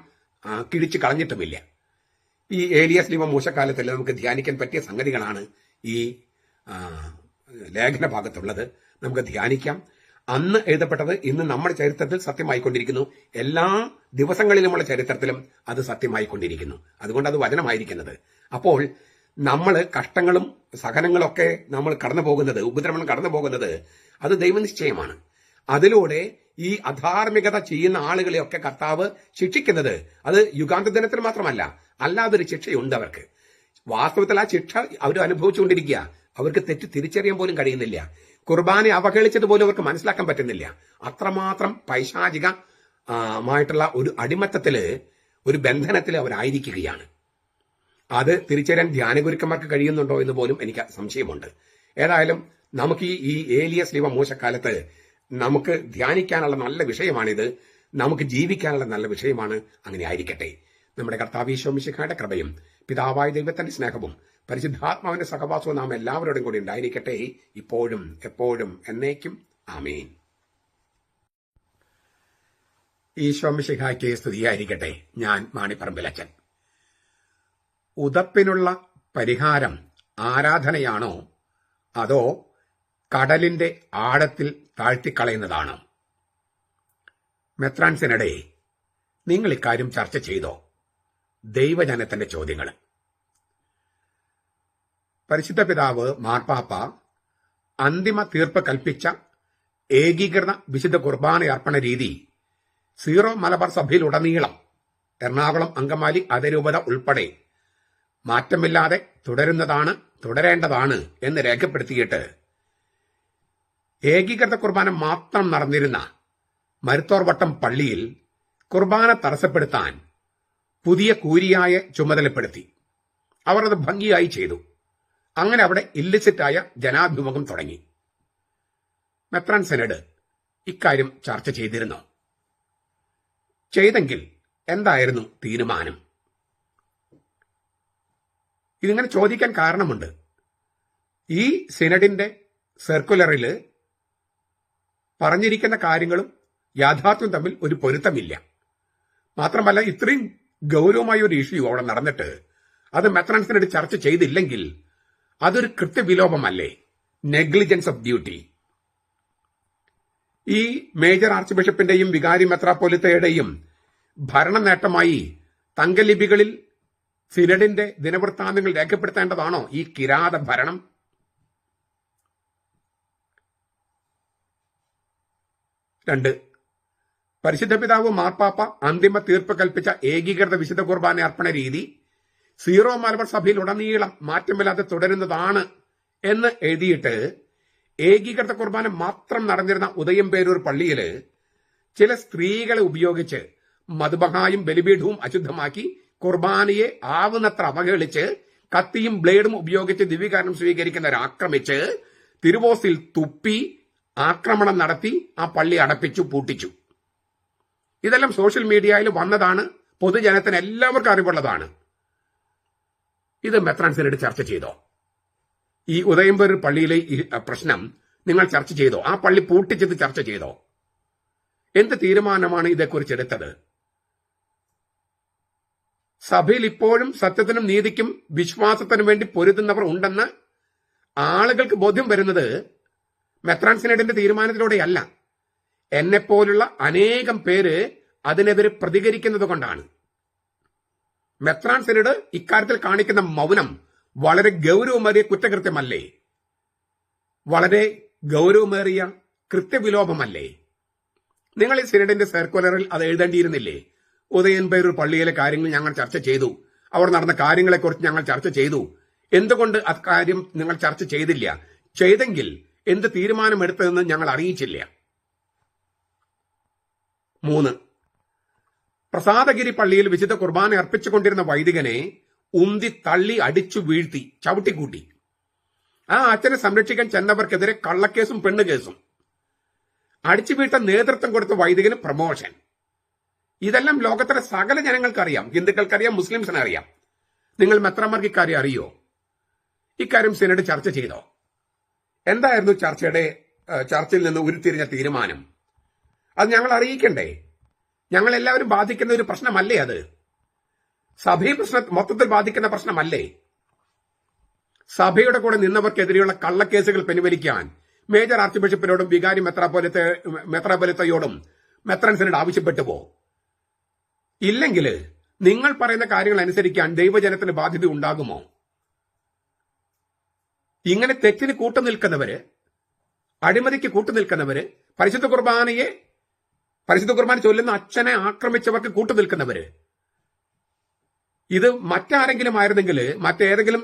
കിഴിച്ചു കളഞ്ഞിട്ടുമില്ല. ഈ ഏലിയാസ് ലീവ മൂശക്കാലത്തിൽ നമുക്ക് ധ്യാനിക്കാൻ പറ്റിയ സംഗതികളാണ് ഈ ലേഖന ഭാഗത്തുള്ളത്. നമുക്ക് ധ്യാനിക്കാം. അന്ന് എഴുതപ്പെട്ടത് ഇന്ന് നമ്മുടെ ചരിത്രത്തിൽ സത്യമായിക്കൊണ്ടിരിക്കുന്നു. എല്ലാ ദിവസങ്ങളിലുമുള്ള ചരിത്രത്തിലും അത് സത്യമായിക്കൊണ്ടിരിക്കുന്നു. അതുകൊണ്ട് അത് വചനമായിരിക്കുന്നത്. അപ്പോൾ നമ്മൾ കഷ്ടങ്ങളും സഹനങ്ങളൊക്കെ നമ്മൾ കടന്നു പോകുന്നത്, ഉപദ്രവങ്ങൾ കടന്നു പോകുന്നത്, അത് ദൈവനിശ്ചയമാണ്. അതിലൂടെ ഈ അധാർമികത ചെയ്യുന്ന ആളുകളെയൊക്കെ കർത്താവ് ശിക്ഷിക്കുന്നത് അത് യുഗാന്ത ദിനത്തിൽ മാത്രമല്ല, അല്ലാതൊരു ശിക്ഷയുണ്ട് അവർക്ക്. വാസ്തവത്തിൽ ആ ശിക്ഷ അവർ അനുഭവിച്ചുകൊണ്ടിരിക്കുക. അവർക്ക് തെറ്റ് തിരിച്ചറിയാൻ പോലും കഴിയുന്നില്ല. കുർബാനെ അവഹേളിച്ചതുപോലും അവർക്ക് മനസ്സിലാക്കാൻ പറ്റുന്നില്ല. അത്രമാത്രം പൈശാചികമായിട്ടുള്ള ഒരു അടിമത്തത്തില്, ഒരു ബന്ധനത്തിൽ അവരായിരിക്കുകയാണ്. അത് തിരിച്ചറിയാൻ ധ്യാനഗുരുക്കന്മാർക്ക് കഴിയുന്നുണ്ടോ എന്ന് പോലും എനിക്ക് സംശയമുണ്ട്. ഏതായാലും നമുക്ക് ഈ ഏലിയാസ് ലീവ മൂശക്കാലത്ത് നമുക്ക് ധ്യാനിക്കാനുള്ള നല്ല വിഷയമാണിത്. നമുക്ക് ജീവിക്കാനുള്ള നല്ല വിഷയമാണ്. അങ്ങനെ ആയിരിക്കട്ടെ. നമ്മുടെ കർത്താവ് ഈശോ മിശിഹായുടെ കൃപയും പിതാവായ ദൈവത്തിന്റെ സ്നേഹവും പരിശുദ്ധാത്മാവിന്റെ സഹവാസവും നാം എല്ലാവരോടും കൂടി ഉണ്ടായിരിക്കട്ടെ, ഇപ്പോഴും എപ്പോഴും എന്നേക്കും. ആമേൻ. ഈശോ മിശിഹായ്ക്ക് സ്തുതിയായിരിക്കട്ടെ. ഞാൻ മാണിപ്പറമ്പിലച്ചൻ. ഉദപ്പിനുള്ള പരിഹാരം ആരാധനയാണോ അതോ കടലിന്റെ ആഴത്തിൽ താഴ്ത്തിക്കളയുന്നതാണ്. മെത്രാൻ സിനഡേ, നിങ്ങൾ ഇക്കാര്യം ചർച്ച ചെയ്തോ? ദൈവജനത്തിന്റെ ചോദ്യങ്ങൾ. പരിശുദ്ധ പിതാവ് മാർപ്പാപ്പ അന്തിമ തീർപ്പ് കൽപ്പിച്ച ഏകീകൃത വിശുദ്ധ കുർബാന അർപ്പണ രീതി സീറോ മലബാർ സഭയിലുടനീളം എറണാകുളം, അങ്കമാലി അതിരൂപത ഉൾപ്പെടെ മാറ്റമില്ലാതെ തുടരേണ്ടതാണ് എന്ന് രേഖപ്പെടുത്തിയിട്ട് ഏകീകൃത കുർബാന മാത്രം നടന്നിരുന്ന മരുത്തോർവട്ടം പള്ളിയിൽ കുർബാന തടസ്സപ്പെടുത്താൻ പുതിയ കൂരിയായ ചുമതലപ്പെടുത്തി. അവർ അത് ഭംഗിയായി ചെയ്തു. അങ്ങനെ അവിടെ ഇല്ലിസിറ്റായ ജനാഭിമുഖം തുടങ്ങി. മെത്രാൻ സിനഡ് ഇക്കാര്യം ചർച്ച ചെയ്തിരുന്നു. ചെയ്തെങ്കിൽ എന്തായിരുന്നു തീരുമാനം? ഇതിങ്ങനെ ചോദിക്കാൻ കാരണമുണ്ട്. ഈ സിനഡിന്റെ സർക്കുലറിൽ പറഞ്ഞിരിക്കുന്ന കാര്യങ്ങളും യാഥാർത്ഥ്യവും തമ്മിൽ ഒരു പൊരുത്തമില്ല. മാത്രമല്ല, ഇത്രയും ഗൗരവമായ ഒരു ഇഷ്യൂ അവിടെ നടന്നിട്ട് അത് മെത്രാൻ സിനഡ് ചർച്ച ചെയ്തില്ലെങ്കിൽ അതൊരു കൃത്യവിലോപമല്ലേ? Negligence of duty. ഈ മേജർ ആർച്ച് ബിഷപ്പിന്റെയും വികാരി മെത്രാപ്പൊലിത്തയുടെയും ഭരണ നേട്ടമായി തങ്കലിപികളിൽ സിനഡിന്റെ ദിനവൃത്താന്തങ്ങൾ രേഖപ്പെടുത്തേണ്ടതാണോ ഈ കിരാത ഭരണം? രണ്ട്, പരിശുദ്ധ പിതാവ് മാർപ്പാപ്പ അന്തിമ തീർപ്പ് കൽപ്പിച്ച ഏകീകൃത വിശുദ്ധ കുർബാന അർപ്പണ രീതി സീറോ മലബാർ സഭയിൽ ഉടനീളം മാറ്റമില്ലാതെ തുടരുന്നതാണ് എന്ന് എഴുതിയിട്ട് ഏകീകൃത കുർബാന മാത്രം നടന്നിരുന്ന ഉദയംപേരൂർ പള്ളിയിൽ ചില സ്ത്രീകളെ ഉപയോഗിച്ച് മധുബഹായും ബലിപീഠവും അശുദ്ധമാക്കി കുർബാനയെ ആവുന്നത്ര അവഹേളിച്ച് കത്തിയും ബ്ലേഡും ഉപയോഗിച്ച് ദിവ്യകാരണം സ്വീകരിക്കുന്നവരെ ആക്രമിച്ച് തിരുവോസിൽ തുപ്പി ആക്രമണം നടത്തി ആ പള്ളി അടപ്പിച്ചു, പൂട്ടിച്ചു. ഇതെല്ലാം സോഷ്യൽ മീഡിയയിൽ വന്നതാണ്, പൊതുജനത്തിന് എല്ലാവർക്കും അറിവുള്ളതാണ്. ഇത് മെത്രാൻ സിനഡ് ചർച്ച ചെയ്തോ? ഈ ഉദയംപേരൂർ പള്ളിയിലെ ഈ പ്രശ്നം നിങ്ങൾ ചർച്ച ചെയ്തോ? ആ പള്ളി പൂട്ടിച്ചത് ചർച്ച ചെയ്തോ? എന്ത് തീരുമാനമാണ് ഇതേക്കുറിച്ച് എടുത്തത്? സഭയിൽ ഇപ്പോഴും സത്യത്തിനും നീതിക്കും വിശ്വാസത്തിനും വേണ്ടി പൊരുതുന്നവർ ഉണ്ടെന്ന് ആളുകൾക്ക് ബോധ്യം വരുന്നത് മെത്രാൻ സിനഡിന്റെ തീരുമാനത്തിലൂടെയല്ല, എന്നെപ്പോലുള്ള അനേകം പേര് അതിനെതിരെ പ്രതികരിക്കുന്നത് കൊണ്ടാണ്. മെത്രാൻ സിനഡ് ഇക്കാര്യത്തിൽ കാണിക്കുന്ന മൗനം വളരെ ഗൗരവമേറിയ കുറ്റകൃത്യമല്ലേ? വളരെ ഗൗരവമേറിയ കൃത്യവിലോപമല്ലേ? നിങ്ങൾ ഈ സിനഡിന്റെ സർക്കുലറിൽ അത് എഴുതേണ്ടിയിരുന്നില്ലേ? ഉദയംപേരൂർ പള്ളിയിലെ കാര്യങ്ങൾ ഞങ്ങൾ ചർച്ച ചെയ്തു, അവർ നടന്ന കാര്യങ്ങളെക്കുറിച്ച് ഞങ്ങൾ ചർച്ച ചെയ്തു. എന്തുകൊണ്ട് അക്കാര്യം നിങ്ങൾ ചർച്ച ചെയ്തില്ല? ചെയ്തെങ്കിൽ എന്ത് തീരുമാനമെടുത്തതെന്ന് ഞങ്ങൾ അറിയിച്ചില്ല. 3, പ്രസാദഗിരി പള്ളിയിൽ വിശുദ്ധ കുർബാന അർപ്പിച്ചുകൊണ്ടിരുന്ന വൈദികനെ ഉന്തി തള്ളി അടിച്ചു വീഴ്ത്തി ചവിട്ടിക്കൂട്ടി. ആ അച്ഛനെ സംരക്ഷിക്കാൻ ചെന്നവർക്കെതിരെ കള്ളക്കേസും പെണ്ണുകേസും. അടിച്ചു വീഴ്ത്താൻ നേതൃത്വം കൊടുത്ത വൈദികന് പ്രമോഷൻ. ഇതെല്ലാം ലോകത്തിലെ സകല ജനങ്ങൾക്കറിയാം, ഹിന്ദുക്കൾക്കറിയാം, മുസ്ലിംസിനറിയാം. നിങ്ങൾ മെത്രാന്മാർക്ക് ഇക്കാര്യം അറിയോ? ഇക്കാര്യം സിനഡ് ചർച്ച ചെയ്തോ? എന്തായിരുന്നു ചർച്ചയിൽ നിന്ന് ഉരുത്തിരിഞ്ഞ തീരുമാനം? അത് ഞങ്ങൾ അറിയിക്കണ്ടേ? ഞങ്ങൾ എല്ലാവരും ബാധിക്കുന്ന ഒരു പ്രശ്നമല്ലേ അത്? സഭയെ മൊത്തത്തിൽ ബാധിക്കുന്ന പ്രശ്നമല്ലേ? സഭയുടെ കൂടെ നിന്നവർക്കെതിരെയുള്ള കള്ളക്കേസുകൾ പിൻവലിക്കാൻ മേജർ ആർച്ച് ബിഷപ്പിനോടും വികാരി മെത്രാപ്പൊലിത്തയോടും മെത്രാൻ സിനഡ് ആവശ്യപ്പെട്ടുവോ? ഇല്ലെങ്കിൽ നിങ്ങൾ പറയുന്ന കാര്യങ്ങൾ അനുസരിക്കാൻ ദൈവജനത്തിന് ബാധ്യത ഉണ്ടാകുമോ? ഇങ്ങനെ തെറ്റിന് കൂട്ടുനിൽക്കുന്നവര്, അഴിമതിക്ക് കൂട്ടുനിൽക്കുന്നവര്, പരിശുദ്ധ കുർബാന ചൊല്ലുന്ന അച്ഛനെ ആക്രമിച്ചവർക്ക് കൂട്ടുനിൽക്കുന്നവര്, ഇത് മറ്റാരെങ്കിലും ആയിരുന്നെങ്കിൽ, മറ്റേതെങ്കിലും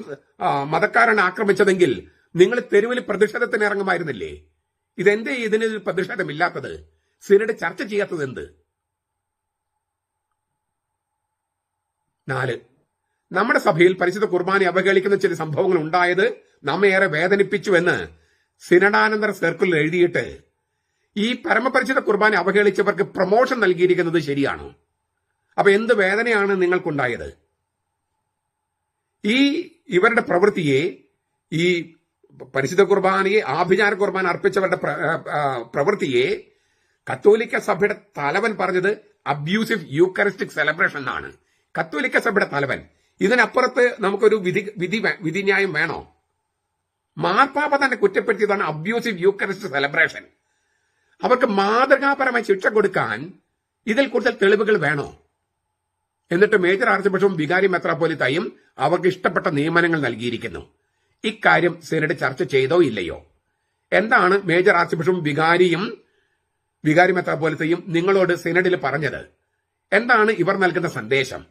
മതക്കാരാണ് ആക്രമിച്ചതെങ്കിൽ നിങ്ങൾ തെരുവിൽ പ്രതിഷേധത്തിന് ഇറങ്ങുമായിരുന്നില്ലേ? ഇതെന്തേ ഇതിന് പ്രതിഷേധമില്ലാത്തത്? സിനഡ് ചർച്ച ചെയ്യാത്തത് എന്ത്? 4, നമ്മുടെ സഭയിൽ പരിശുദ്ധ കുർബാന അവഹേളിക്കുന്ന ചില സംഭവങ്ങൾ ഉണ്ടായത് നമ്മെ ഏറെ വേദനിപ്പിച്ചുവെന്ന് സിനഡാനന്തര സർക്കുലർ എഴുതിയിട്ട് ഈ പരമപരിശുദ്ധ കുർബാന അവഹേളിച്ചവർക്ക് പ്രമോഷൻ നൽകിയിരിക്കുന്നത് ശരിയാണോ? അപ്പൊ എന്ത് വേദനയാണ് നിങ്ങൾക്കുണ്ടായത്? ഇവരുടെ പ്രവൃത്തിയെ, ഈ പരിശുദ്ധ കുർബാനയെ, ആഭിചാര കുർബാന അർപ്പിച്ചവരുടെ പ്രവൃത്തിയെ കത്തോലിക്ക സഭയുടെ തലവൻ പറഞ്ഞത് അബ്യൂസീവ് യൂക്കറിസ്റ്റിക് സെലിബ്രേഷൻ എന്നാണ്. കത്തോലിക്ക സഭയുടെ തലവൻ. ഇതിനപ്പുറത്ത് നമുക്കൊരു വിധിന്യായം വേണോ? മാർപ്പാപ്പ തന്നെ കുറ്റപ്പെടുത്തിയതാണ് അബ്യൂസീവ് യൂക്കറിസ്റ്റ് സെലിബ്രേഷൻ. അവർക്ക് മാതൃകാപരമായി ശിക്ഷ കൊടുക്കാൻ ഇതിൽ കൂടുതൽ തെളിവുകൾ വേണോ? എന്നിട്ട് മേജർ ആർച്ച് ബിഷപ്പും വികാരി മെത്രാപ്പോലിത്തായും അവർക്ക് ഇഷ്ടപ്പെട്ട നിയമനങ്ങൾ നൽകിയിരിക്കുന്നു. ഇക്കാര്യം സിനഡ് ചർച്ച ചെയ്തോ ഇല്ലയോ? എന്താണ് മേജർ ആർച്ച് ബിഷപ്പും വികാരി മെത്രാപ്പോലിത്തയും നിങ്ങളോട് സിനഡിൽ പറഞ്ഞത്? എന്താണ് ഇവർ നൽകുന്ന സന്ദേശം?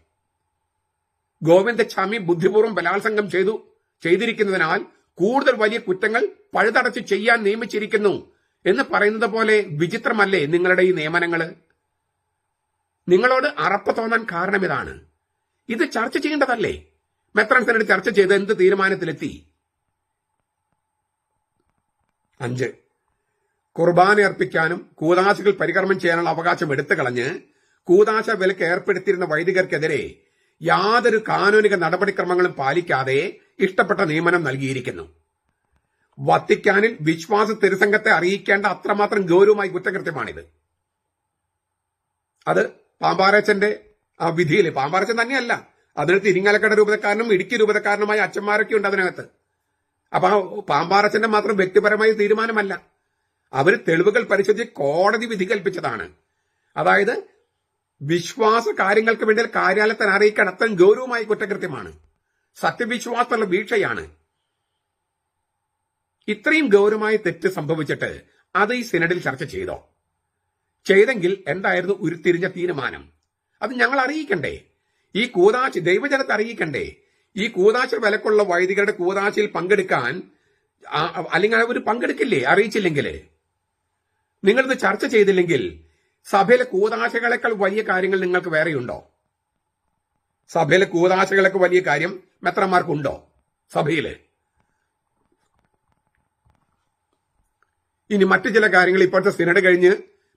ഗോവിന്ദസ്വാമി ബുദ്ധിപൂർവ്വം ബലാത്സംഗം ചെയ്തിരിക്കുന്നതിനാൽ കൂടുതൽ വലിയ കുറ്റങ്ങൾ പഴുതടച്ച് ചെയ്യാൻ നിയമിച്ചിരിക്കുന്നു എന്ന് പറയുന്നത് പോലെ വിചിത്രമല്ലേ നിങ്ങളുടെ ഈ നിയമനങ്ങള്? നിങ്ങളോട് അറപ്പ് തോന്നാൻ കാരണം ഇതാണ്. ഇത് ചർച്ച ചെയ്യേണ്ടതല്ലേ? മെത്രാൻ സിനഡ് ചർച്ച ചെയ്ത് എന്ത് തീരുമാനത്തിലെത്തി? 5. കുർബാന അർപ്പിക്കാനും കൂദാശകൾ പരികർമ്മം ചെയ്യാനുള്ള അവകാശം എടുത്തു കളഞ്ഞ് കൂദാശ വിലക്ക് ഏർപ്പെടുത്തിയിരുന്ന വൈദികർക്കെതിരെ യാതൊരു കാനൂനിക നടപടിക്രമങ്ങളും പാലിക്കാതെ ഇഷ്ടപ്പെട്ട നിയമനം നൽകിയിരിക്കുന്നു. വത്തിക്കാനിൽ വിശ്വാസ തിരുസംഘത്തെ അറിയിക്കേണ്ട അത്രമാത്രം ഗൗരവമായ കുറ്റകൃത്യമാണിത്. അത് പാമ്പാറച്ചന്റെ വിധിയിൽ, പാമ്പാറച്ചൻ തന്നെയല്ല, അതിനകത്ത് ഇരിങ്ങാലക്കുട രൂപതക്കാരനും ഇടുക്കി രൂപതക്കാരനുമായ അച്ഛന്മാരൊക്കെ ഉണ്ട് അതിനകത്ത്. അപ്പൊ പാമ്പാറച്ചന്റെ മാത്രം വ്യക്തിപരമായ തീരുമാനമല്ല, അവർ തെളിവുകൾ പരിശോധിച്ച് കോടതി വിധി കൽപ്പിച്ചതാണ്. അതായത് വിശ്വാസ കാര്യങ്ങൾക്ക് വേണ്ടി കാര്യാലയത്തിന് അറിയിക്കാൻ അത്രയും ഗൗരവമായ കുറ്റകൃത്യമാണ്, സത്യവിശ്വാസമുള്ള വീഴ്ചയാണ്. ഇത്രയും ഗൗരവമായ തെറ്റ് സംഭവിച്ചിട്ട് അത് ഈ സിനഡിൽ ചർച്ച ചെയ്തോ? ചെയ്തെങ്കിൽ എന്തായിരുന്നു ഉരുത്തിരിഞ്ഞ തീരുമാനം? അത് ഞങ്ങൾ അറിയിക്കണ്ടേ? ഈ കൂദാശ ദൈവജനത്തെ അറിയിക്കണ്ടേ? ഈ കൂദാശ വിലക്കുള്ള വൈദികരുടെ കൂദാശയിൽ പങ്കെടുക്കാൻ അല്ലെങ്കിൽ അവർ പങ്കെടുക്കില്ലേ അറിയിച്ചില്ലെങ്കിൽ? നിങ്ങളിത് ചർച്ച ചെയ്തില്ലെങ്കിൽ സഭയിലെ കൂദാശകളെക്കാൾ വലിയ കാര്യങ്ങൾ നിങ്ങൾക്ക് വേറെയുണ്ടോ? സഭയിലെ കൂദാശകളൊക്കെ വലിയ കാര്യം മെത്രന്മാർക്കുണ്ടോ സഭയില്? ഇനി മറ്റു ചില കാര്യങ്ങൾ ഇപ്പോഴത്തെ സിനഡ് കഴിഞ്ഞ്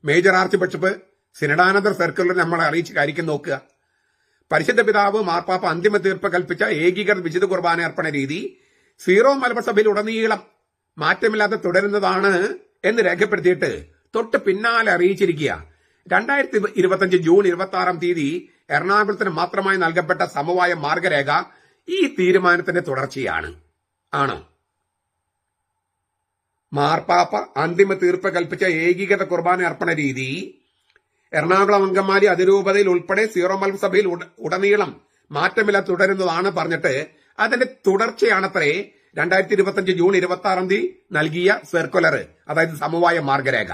മേജർ ആർച്ച് ബിഷപ്പ് സിനഡാനന്തര സർക്കുലർ നമ്മളെ അറിയിച്ച കാര്യം നോക്കുക. പരിശുദ്ധ പിതാവ് മാർപ്പാപ്പ അന്തിമ തീർപ്പ് കൽപ്പിച്ച ഏകീകൃത വിശുദ്ധ കുർബാന അർപ്പണ രീതി സീറോ മലബാർ സഭയിൽ ഉടനീളം മാറ്റമില്ലാതെ തുടരുന്നതാണ് എന്ന് രേഖപ്പെടുത്തിയിട്ട് തൊട്ട് പിന്നാലെ അറിയിച്ചിരിക്കുക 2025 ജൂൺ 26 എറണാകുളത്തിന് മാത്രമായി നൽകപ്പെട്ട സമവായ മാർഗരേഖ ഈ തീരുമാനത്തിന്റെ തുടർച്ചയാണ്. ആണോ? മാർപ്പാപ്പ അന്തിമ തീർപ്പ് കൽപ്പിച്ച ഏകീകൃത കുർബാന അർപ്പണ രീതി എറണാകുളം അങ്കമാലി അതിരൂപതയിൽ ഉൾപ്പെടെ സീറോ മലബാർ സഭയിൽ ഉടനീളം മാറ്റമില്ല തുടരുന്നതാണ് പറഞ്ഞിട്ട് അതിന്റെ തുടർച്ചയാണത്രേ 2025 ജൂൺ 26 നൽകിയ സർക്കുലർ, അതായത് സമവായ മാർഗരേഖ.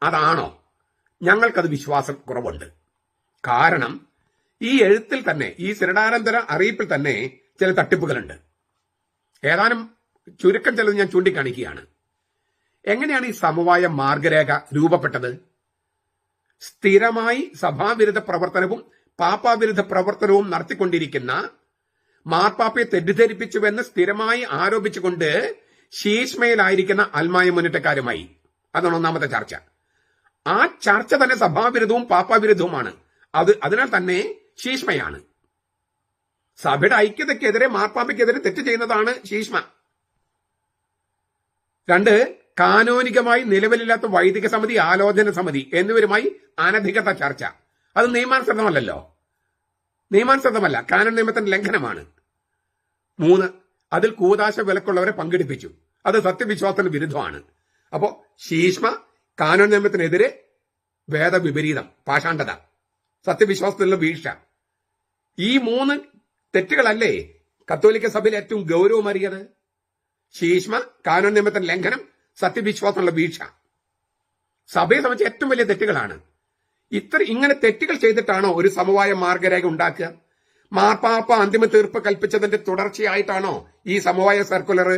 അതാണോ? ഞങ്ങൾക്കത് വിശ്വാസം കുറവുണ്ട്. കാരണം ഈ എഴുത്തിൽ തന്നെ, ഈ സിനഡാനന്തര അറിയിപ്പിൽ തന്നെ ചില തട്ടിപ്പുകളുണ്ട്. ഏതാനും ചുരുക്കം ചിലത് ഞാൻ ചൂണ്ടിക്കാണിക്കുകയാണ്. എങ്ങനെയാണ് ഈ സമവായ മാർഗരേഖ രൂപപ്പെട്ടത്? സ്ഥിരമായി സഭാവിരുദ്ധ പ്രവർത്തനവും പാപ്പാവിരുദ്ധ പ്രവർത്തനവും നടത്തിക്കൊണ്ടിരിക്കുന്ന മാർപ്പാപ്പയെ തെറ്റിദ്ധരിപ്പിച്ചുവെന്ന് സ്ഥിരമായി ആരോപിച്ചുകൊണ്ട് ശീഷ്മയിലായിരിക്കുന്ന അൽമായ മുന്നേറ്റക്കാരുമായി, അതാണ് ഒന്നാമത്തെ ചർച്ച. ആ ചർച്ച തന്നെ സഭാവിരുദ്ധവും പാപ്പാവിരുദ്ധവുമാണ്. അതിനാൽ തന്നെ ശീഷ്മയാണ്. സഭയുടെ ഐക്യതയ്ക്കെതിരെ മാർപ്പാപ്പയ്ക്കെതിരെ തെറ്റ് ചെയ്യുന്നതാണ് ശീഷ്മ. 2, കാനോനികമായി നിലവിലില്ലാത്ത വൈദിക സമിതി, ആലോചന സമിതി എന്നിവരുമായി അനധികൃത ചർച്ച. അത് നിയമാനുസൃതമല്ലല്ലോ, നിയമാനുസൃതമല്ല, കാനോൻ നിയമത്തിന്റെ ലംഘനമാണ്. 3, അതിൽ കൂദാശ വിലക്കുള്ളവരെ പങ്കെടുപ്പിച്ചു. അത് സത്യവിശ്വാസത്തിന് വിരുദ്ധമാണ്. അപ്പോ ശീഷ്മ, കാനോൻ നിയമത്തിനെതിരെ വേദവിപരീതം, പാഷാണ്ഡത, സത്യവിശ്വാസത്തിലുള്ള വീഴ്ച. ഈ 3 തെറ്റുകളല്ലേ കത്തോലിക്ക സഭയിൽ ഏറ്റവും ഗൗരവമേറിയത്? ശീഷ്മ, കാനോൻ നിയമത്തിന്റെ ലംഘനം, സത്യവിശ്വാസമുള്ള വീഴ്ച സഭയെ സംബന്ധിച്ച് ഏറ്റവും വലിയ തെറ്റുകളാണ്. ഇങ്ങനെ തെറ്റുകൾ ചെയ്തിട്ടാണോ ഒരു സമവായ മാർഗരേഖ ഉണ്ടാക്കുക? മാർപ്പാപ്പ അന്തിമ തീർപ്പ് കൽപ്പിച്ചതിന്റെ തുടർച്ചയായിട്ടാണോ ഈ സമവായ സർക്കുലർ,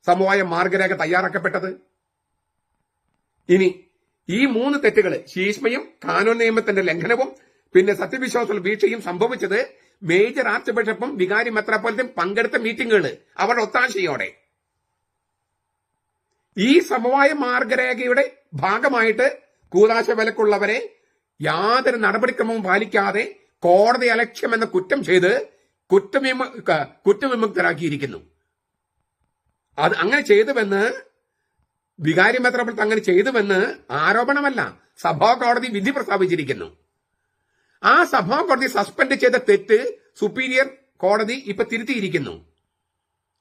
സമവായ മാർഗരേഖ തയ്യാറാക്കപ്പെട്ടത്? ഇനി ഈ 3 തെറ്റുകൾ, ശീഷ്മയും കാനോൻ നിയമത്തിന്റെ ലംഘനവും പിന്നെ സത്യവിശ്വാസമുള്ള വീഴ്ചയും സംഭവിച്ചത് മേജർ ആർച്ച് ബിഷപ്പും വികാരി മെത്രാപ്പോലിത്തയും പങ്കെടുത്ത മീറ്റിംഗുകൾ അവരുടെ ഒത്താശയോടെ. ഈ സമവായ മാർഗരേഖയുടെ ഭാഗമായിട്ട് കൂദാശ വിലക്കുള്ളവരെ യാതൊരു നടപടിക്രമവും പാലിക്കാതെ കോടതി അലക്ഷ്യം എന്ന കുറ്റം ചെയ്ത് കുറ്റവിമുക്തരാക്കിയിരിക്കുന്നു. അത് അങ്ങനെ ചെയ്തുവെന്ന് വികാരി മെത്രാപ്പോലിത്ത അങ്ങനെ ചെയ്തുവെന്ന് ആരോപണമല്ല, സഭാ കോടതി വിധി പ്രസ്താവിച്ചിരിക്കുന്നു. ആ സഭാ കോടതി സസ്പെൻഡ് ചെയ്ത തെറ്റ് സുപ്പീരിയർ കോടതി ഇപ്പൊ തിരുത്തിയിരിക്കുന്നു.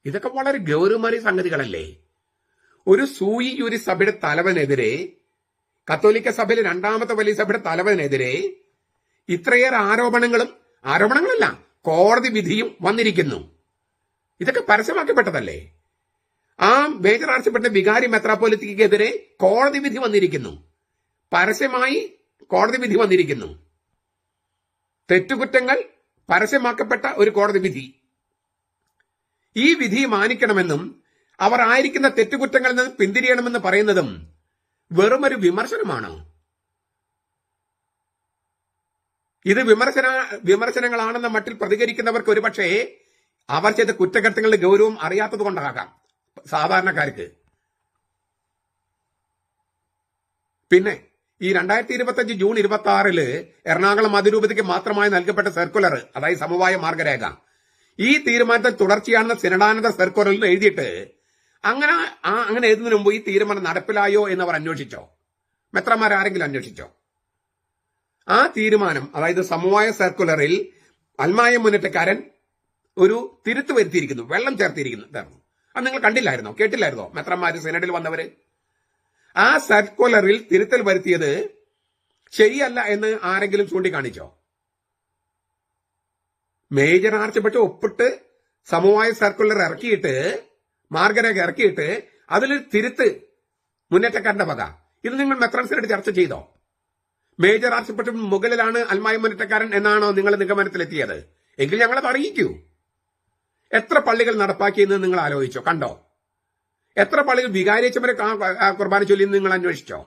ഇതൊക്കെ വളരെ ഗൗരവമായ സംഗതികളല്ലേ? ഒരു സൂയി യൂരി സഭയുടെ തലവനെതിരെ, കത്തോലിക്ക സഭയിലെ രണ്ടാമത്തെ വലിയ സഭയുടെ തലവനെതിരെ ഇത്രയേറെ ആരോപണങ്ങളല്ല, കോടതി വിധിയും വന്നിരിക്കുന്നു. ഇതൊക്കെ പരസ്യമാക്കപ്പെട്ടതല്ലേ? ആ മേജർ ആർച്ച് ബിഷപ്പിന്റെ വികാരി മെത്രാപ്പോലിത്തയ്ക്കെതിരെ കോടതി വിധി വന്നിരിക്കുന്നു, പരസ്യമായി കോടതി വിധി വന്നിരിക്കുന്നു. തെറ്റുകുറ്റങ്ങൾ പരസ്യമാക്കപ്പെട്ട ഒരു കോടതി വിധി. ഈ വിധി മാനിക്കണമെന്നും അവർ ആയിരിക്കുന്ന തെറ്റുകുറ്റങ്ങളിൽ നിന്ന് പിന്തിരിയണമെന്ന് പറയുന്നതും വെറുമൊരു വിമർശനമാണോ? ഇത് വിമർശനങ്ങളാണെന്ന മട്ടിൽ പ്രതികരിക്കുന്നവർക്ക് ഒരുപക്ഷെ അവർ ചെയ്ത കുറ്റകൃത്യങ്ങളുടെ ഗൗരവം അറിയാത്തത് കൊണ്ടാകാം സാധാരണക്കാർക്ക്. പിന്നെ ഈ 2025 ജൂൺ 26 എറണാകുളം അതിരൂപതയ്ക്ക് മാത്രമായി നൽകപ്പെട്ട സർക്കുലർ, അതായത് സമവായ മാർഗരേഖ, ഈ തീരുമാനത്തിൽ തുടർച്ചയാണെന്ന സിനഡാനന്ദ സർക്കുലറിൽ എഴുതിയിട്ട് അങ്ങനെ എഴുതുന്നതിന് മുമ്പ് ഈ തീരുമാനം നടപ്പിലായോ എന്നവർ അന്വേഷിച്ചോ? മെത്രമാരാരെങ്കിലും അന്വേഷിച്ചോ? ആ തീരുമാനം, അതായത് സമവായ സർക്കുലറിൽ അൽമായ മുന്നേറ്റക്കാരൻ ഒരു തിരുത്ത് വരുത്തിയിരിക്കുന്നു, വെള്ളം ചേർത്തിരിക്കുന്നു. അത് നിങ്ങൾ കണ്ടില്ലായിരുന്നോ, കേട്ടില്ലായിരുന്നോ? മെത്രന്മാര് സിനഡിൽ വന്നവര് ആ സർക്കുലറിൽ തിരുത്തൽ വരുത്തിയത് ശരിയല്ല എന്ന് ആരെങ്കിലും ചൂണ്ടിക്കാണിച്ചോ? മേജർ ആർച്ച് ബിഷപ്പ് ഒപ്പിട്ട് സമവായ സർക്കുലർ ഇറക്കിയിട്ട്, മാർഗരേഖ ഇറക്കിയിട്ട് അതിലൊരു തിരുത്ത് മുന്നേറ്റക്കാരന്റെ വക. ഇത് നിങ്ങൾ മെത്രാൻ സിനഡ് ചർച്ച ചെയ്തോ? മേജർ ആർച്ച് ബിഷപ്പ് മുകളിലാണ് അൽമായ മുന്നേറ്റക്കാരൻ എന്നാണോ നിങ്ങൾ നിഗമനത്തിലെത്തിയത്? എങ്കിൽ ഞങ്ങളത് അറിയിക്കൂ. എത്ര പള്ളികൾ നടപ്പാക്കിയെന്ന് നിങ്ങൾ ആലോചിച്ചോ? കണ്ടോ? എത്ര പള്ളികൾ വികാരിയച്ചവരെ കുർബാന ചൊല്ലിയെന്ന് നിങ്ങൾ അന്വേഷിച്ചോ?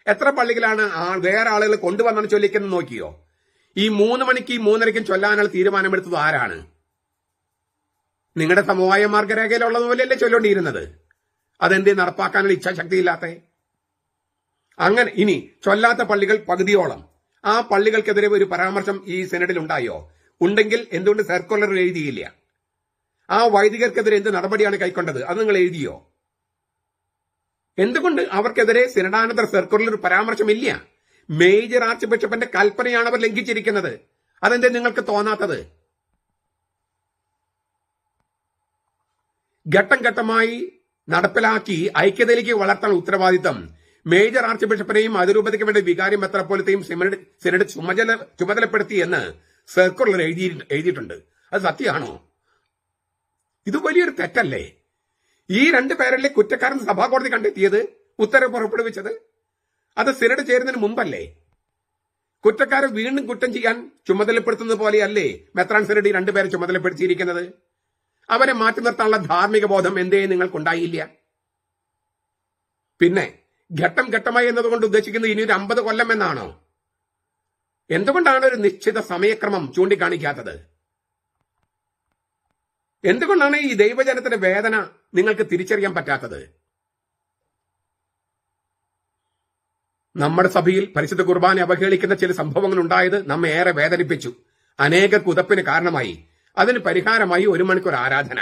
എത്ര പള്ളികളാണ് വേറെ ആളുകൾ കൊണ്ടുവന്നാണ് ചൊല്ലിക്കുന്നത് നോക്കിയോ? ഈ 3 മണിക്ക് 3:30 ചൊല്ലാനുള്ള തീരുമാനമെടുത്തത് ആരാണ്? നിങ്ങളുടെ സമവായ മാർഗരേഖയിലുള്ളതുപോലെയല്ലേ ചൊല്ലേണ്ടിയിരുന്നത്? അതെന്തേ നടപ്പാക്കാനുള്ള ഇച്ഛാശക്തി ഇല്ലാത്ത? അങ്ങനെ ഇനി ചൊല്ലാത്ത പള്ളികൾ പകുതിയോളം, ആ പള്ളികൾക്കെതിരെ ഒരു പരാമർശം ഈ സെനഡിൽ ഉണ്ടായോ? ഉണ്ടെങ്കിൽ എന്തുകൊണ്ട് സർക്കുലറിൽ എഴുതിയില്ല? ആ വൈദികർക്കെതിരെ എന്ത് നടപടിയാണ് കൈക്കൊണ്ടത്? അത് നിങ്ങൾ എഴുതിയോ? എന്തുകൊണ്ട് അവർക്കെതിരെ സിനഡാനന്തര സർക്കുലറിൽ പരാമർശമില്ല? മേജർ ആർച്ച് ബിഷപ്പിന്റെ കൽപ്പനയാണ് അവർ ലംഘിച്ചിരിക്കുന്നത്. അതെന്തേ നിങ്ങൾക്ക് തോന്നാത്തത്? ഘട്ടം ഘട്ടമായി നടപ്പിലാക്കി ഐക്യതയിലേക്ക് വളർത്താൻ ഉത്തരവാദിത്തം മേജർ ആർച്ച് ബിഷപ്പിനെയും അതിരൂപതയ്ക്ക് വേണ്ടി വികാരി മെത്രാപ്പോലിത്തയും സിനഡ് ചുമതലപ്പെടുത്തി എന്ന് സർക്കുലർ എഴുതിയിട്ടുണ്ട്. അത് സത്യമാണോ? ഇത് വലിയൊരു തെറ്റല്ലേ? ഈ 2 പേരല്ലേ കുറ്റക്കാരൻ സഭാകോടതി കണ്ടെത്തിയത്, ഉത്തരവ് പുറപ്പെടുവിച്ചത്? അത് സിനഡ് ചേരുന്നതിന് മുമ്പല്ലേ? കുറ്റക്കാരെ വീണ്ടും കുറ്റം ചെയ്യാൻ ചുമതലപ്പെടുത്തുന്നത് പോലെയല്ലേ മെത്രാൻ സിനഡ് 2 പേരെ ചുമതലപ്പെടുത്തിയിരിക്കുന്നത്? അവരെ മാറ്റി നിർത്താനുള്ള ധാർമ്മിക ബോധം എന്തേ നിങ്ങൾക്കുണ്ടായില്ല? പിന്നെ ഘട്ടം ഘട്ടമായി എന്നതുകൊണ്ട് ഉദ്ദേശിക്കുന്നത് ഇനി ഒരു 50 കൊല്ലം എന്നാണോ? എന്തുകൊണ്ടാണ് ഒരു നിശ്ചിത സമയക്രമം ചൂണ്ടിക്കാണിക്കാത്തത്? എന്തുകൊണ്ടാണ് ഈ ദൈവജനത്തിന്റെ വേദന നിങ്ങൾക്ക് തിരിച്ചറിയാൻ പറ്റാത്തത്? നമ്മുടെ സഭയിൽ പരിശുദ്ധ കുർബാന അവഹേളിക്കുന്ന ചില സംഭവങ്ങൾ ഉണ്ടായത് നമ്മെ ഏറെ വേദനിപ്പിച്ചു. അനേകർക്ക് ഉതപ്പിന് കാരണമായി. അതിന് പരിഹാരമായി 1 മണിക്കൂർ ആരാധന.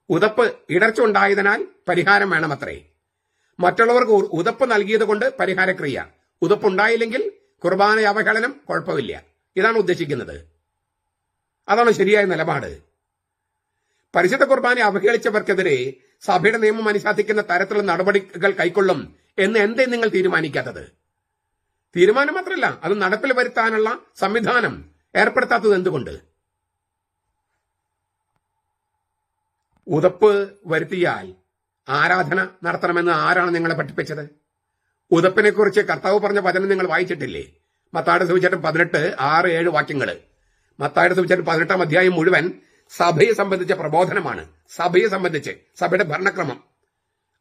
ഉതപ്പ് ഇടർച്ച ഉണ്ടായതിനാൽ പരിഹാരം വേണമത്രേ. മറ്റുള്ളവർക്ക് ഉതപ്പ് നൽകിയത് കൊണ്ട് പരിഹാരക്രിയ. ഉതപ്പുണ്ടായില്ലെങ്കിൽ കുർബാന അവഹേളനം കുഴപ്പമില്ല. ഇതാണ് ഉദ്ദേശിക്കുന്നത്. അതാണ് ശരിയായ നിലപാട്. പരിശുദ്ധ കുർബാന അവഹേളിച്ചവർക്കെതിരെ സഭയുടെ നിയമം അനുശാസിക്കുന്ന തരത്തിലുള്ള നടപടികൾ കൈക്കൊള്ളും എന്ന് എന്തേ നിങ്ങൾ തീരുമാനിക്കാത്തത്? തീരുമാനം മാത്രമല്ല, അത് നടപ്പിൽ വരുത്താനുള്ള സംവിധാനം ഏർപ്പെടുത്താത്തത് എന്തുകൊണ്ട്? ഉതപ്പ് വരുത്തിയാൽ ആരാധന നടത്തണമെന്ന് ആരാണ് നിങ്ങളെ പഠിപ്പിച്ചത്? ഉതപ്പിനെ കുറിച്ച് കർത്താവ് പറഞ്ഞ വചനം നിങ്ങൾ വായിച്ചിട്ടില്ലേ? മത്തായിയുടെ സുവിശേഷം 18, 6, 7 വാക്യങ്ങൾ. മത്തായിയുടെ സുവിശേഷം 18-ാം അധ്യായം മുഴുവൻ സഭയെ സംബന്ധിച്ച പ്രബോധനമാണ്. സഭയെ സംബന്ധിച്ച്, സഭയുടെ ഭരണക്രമം.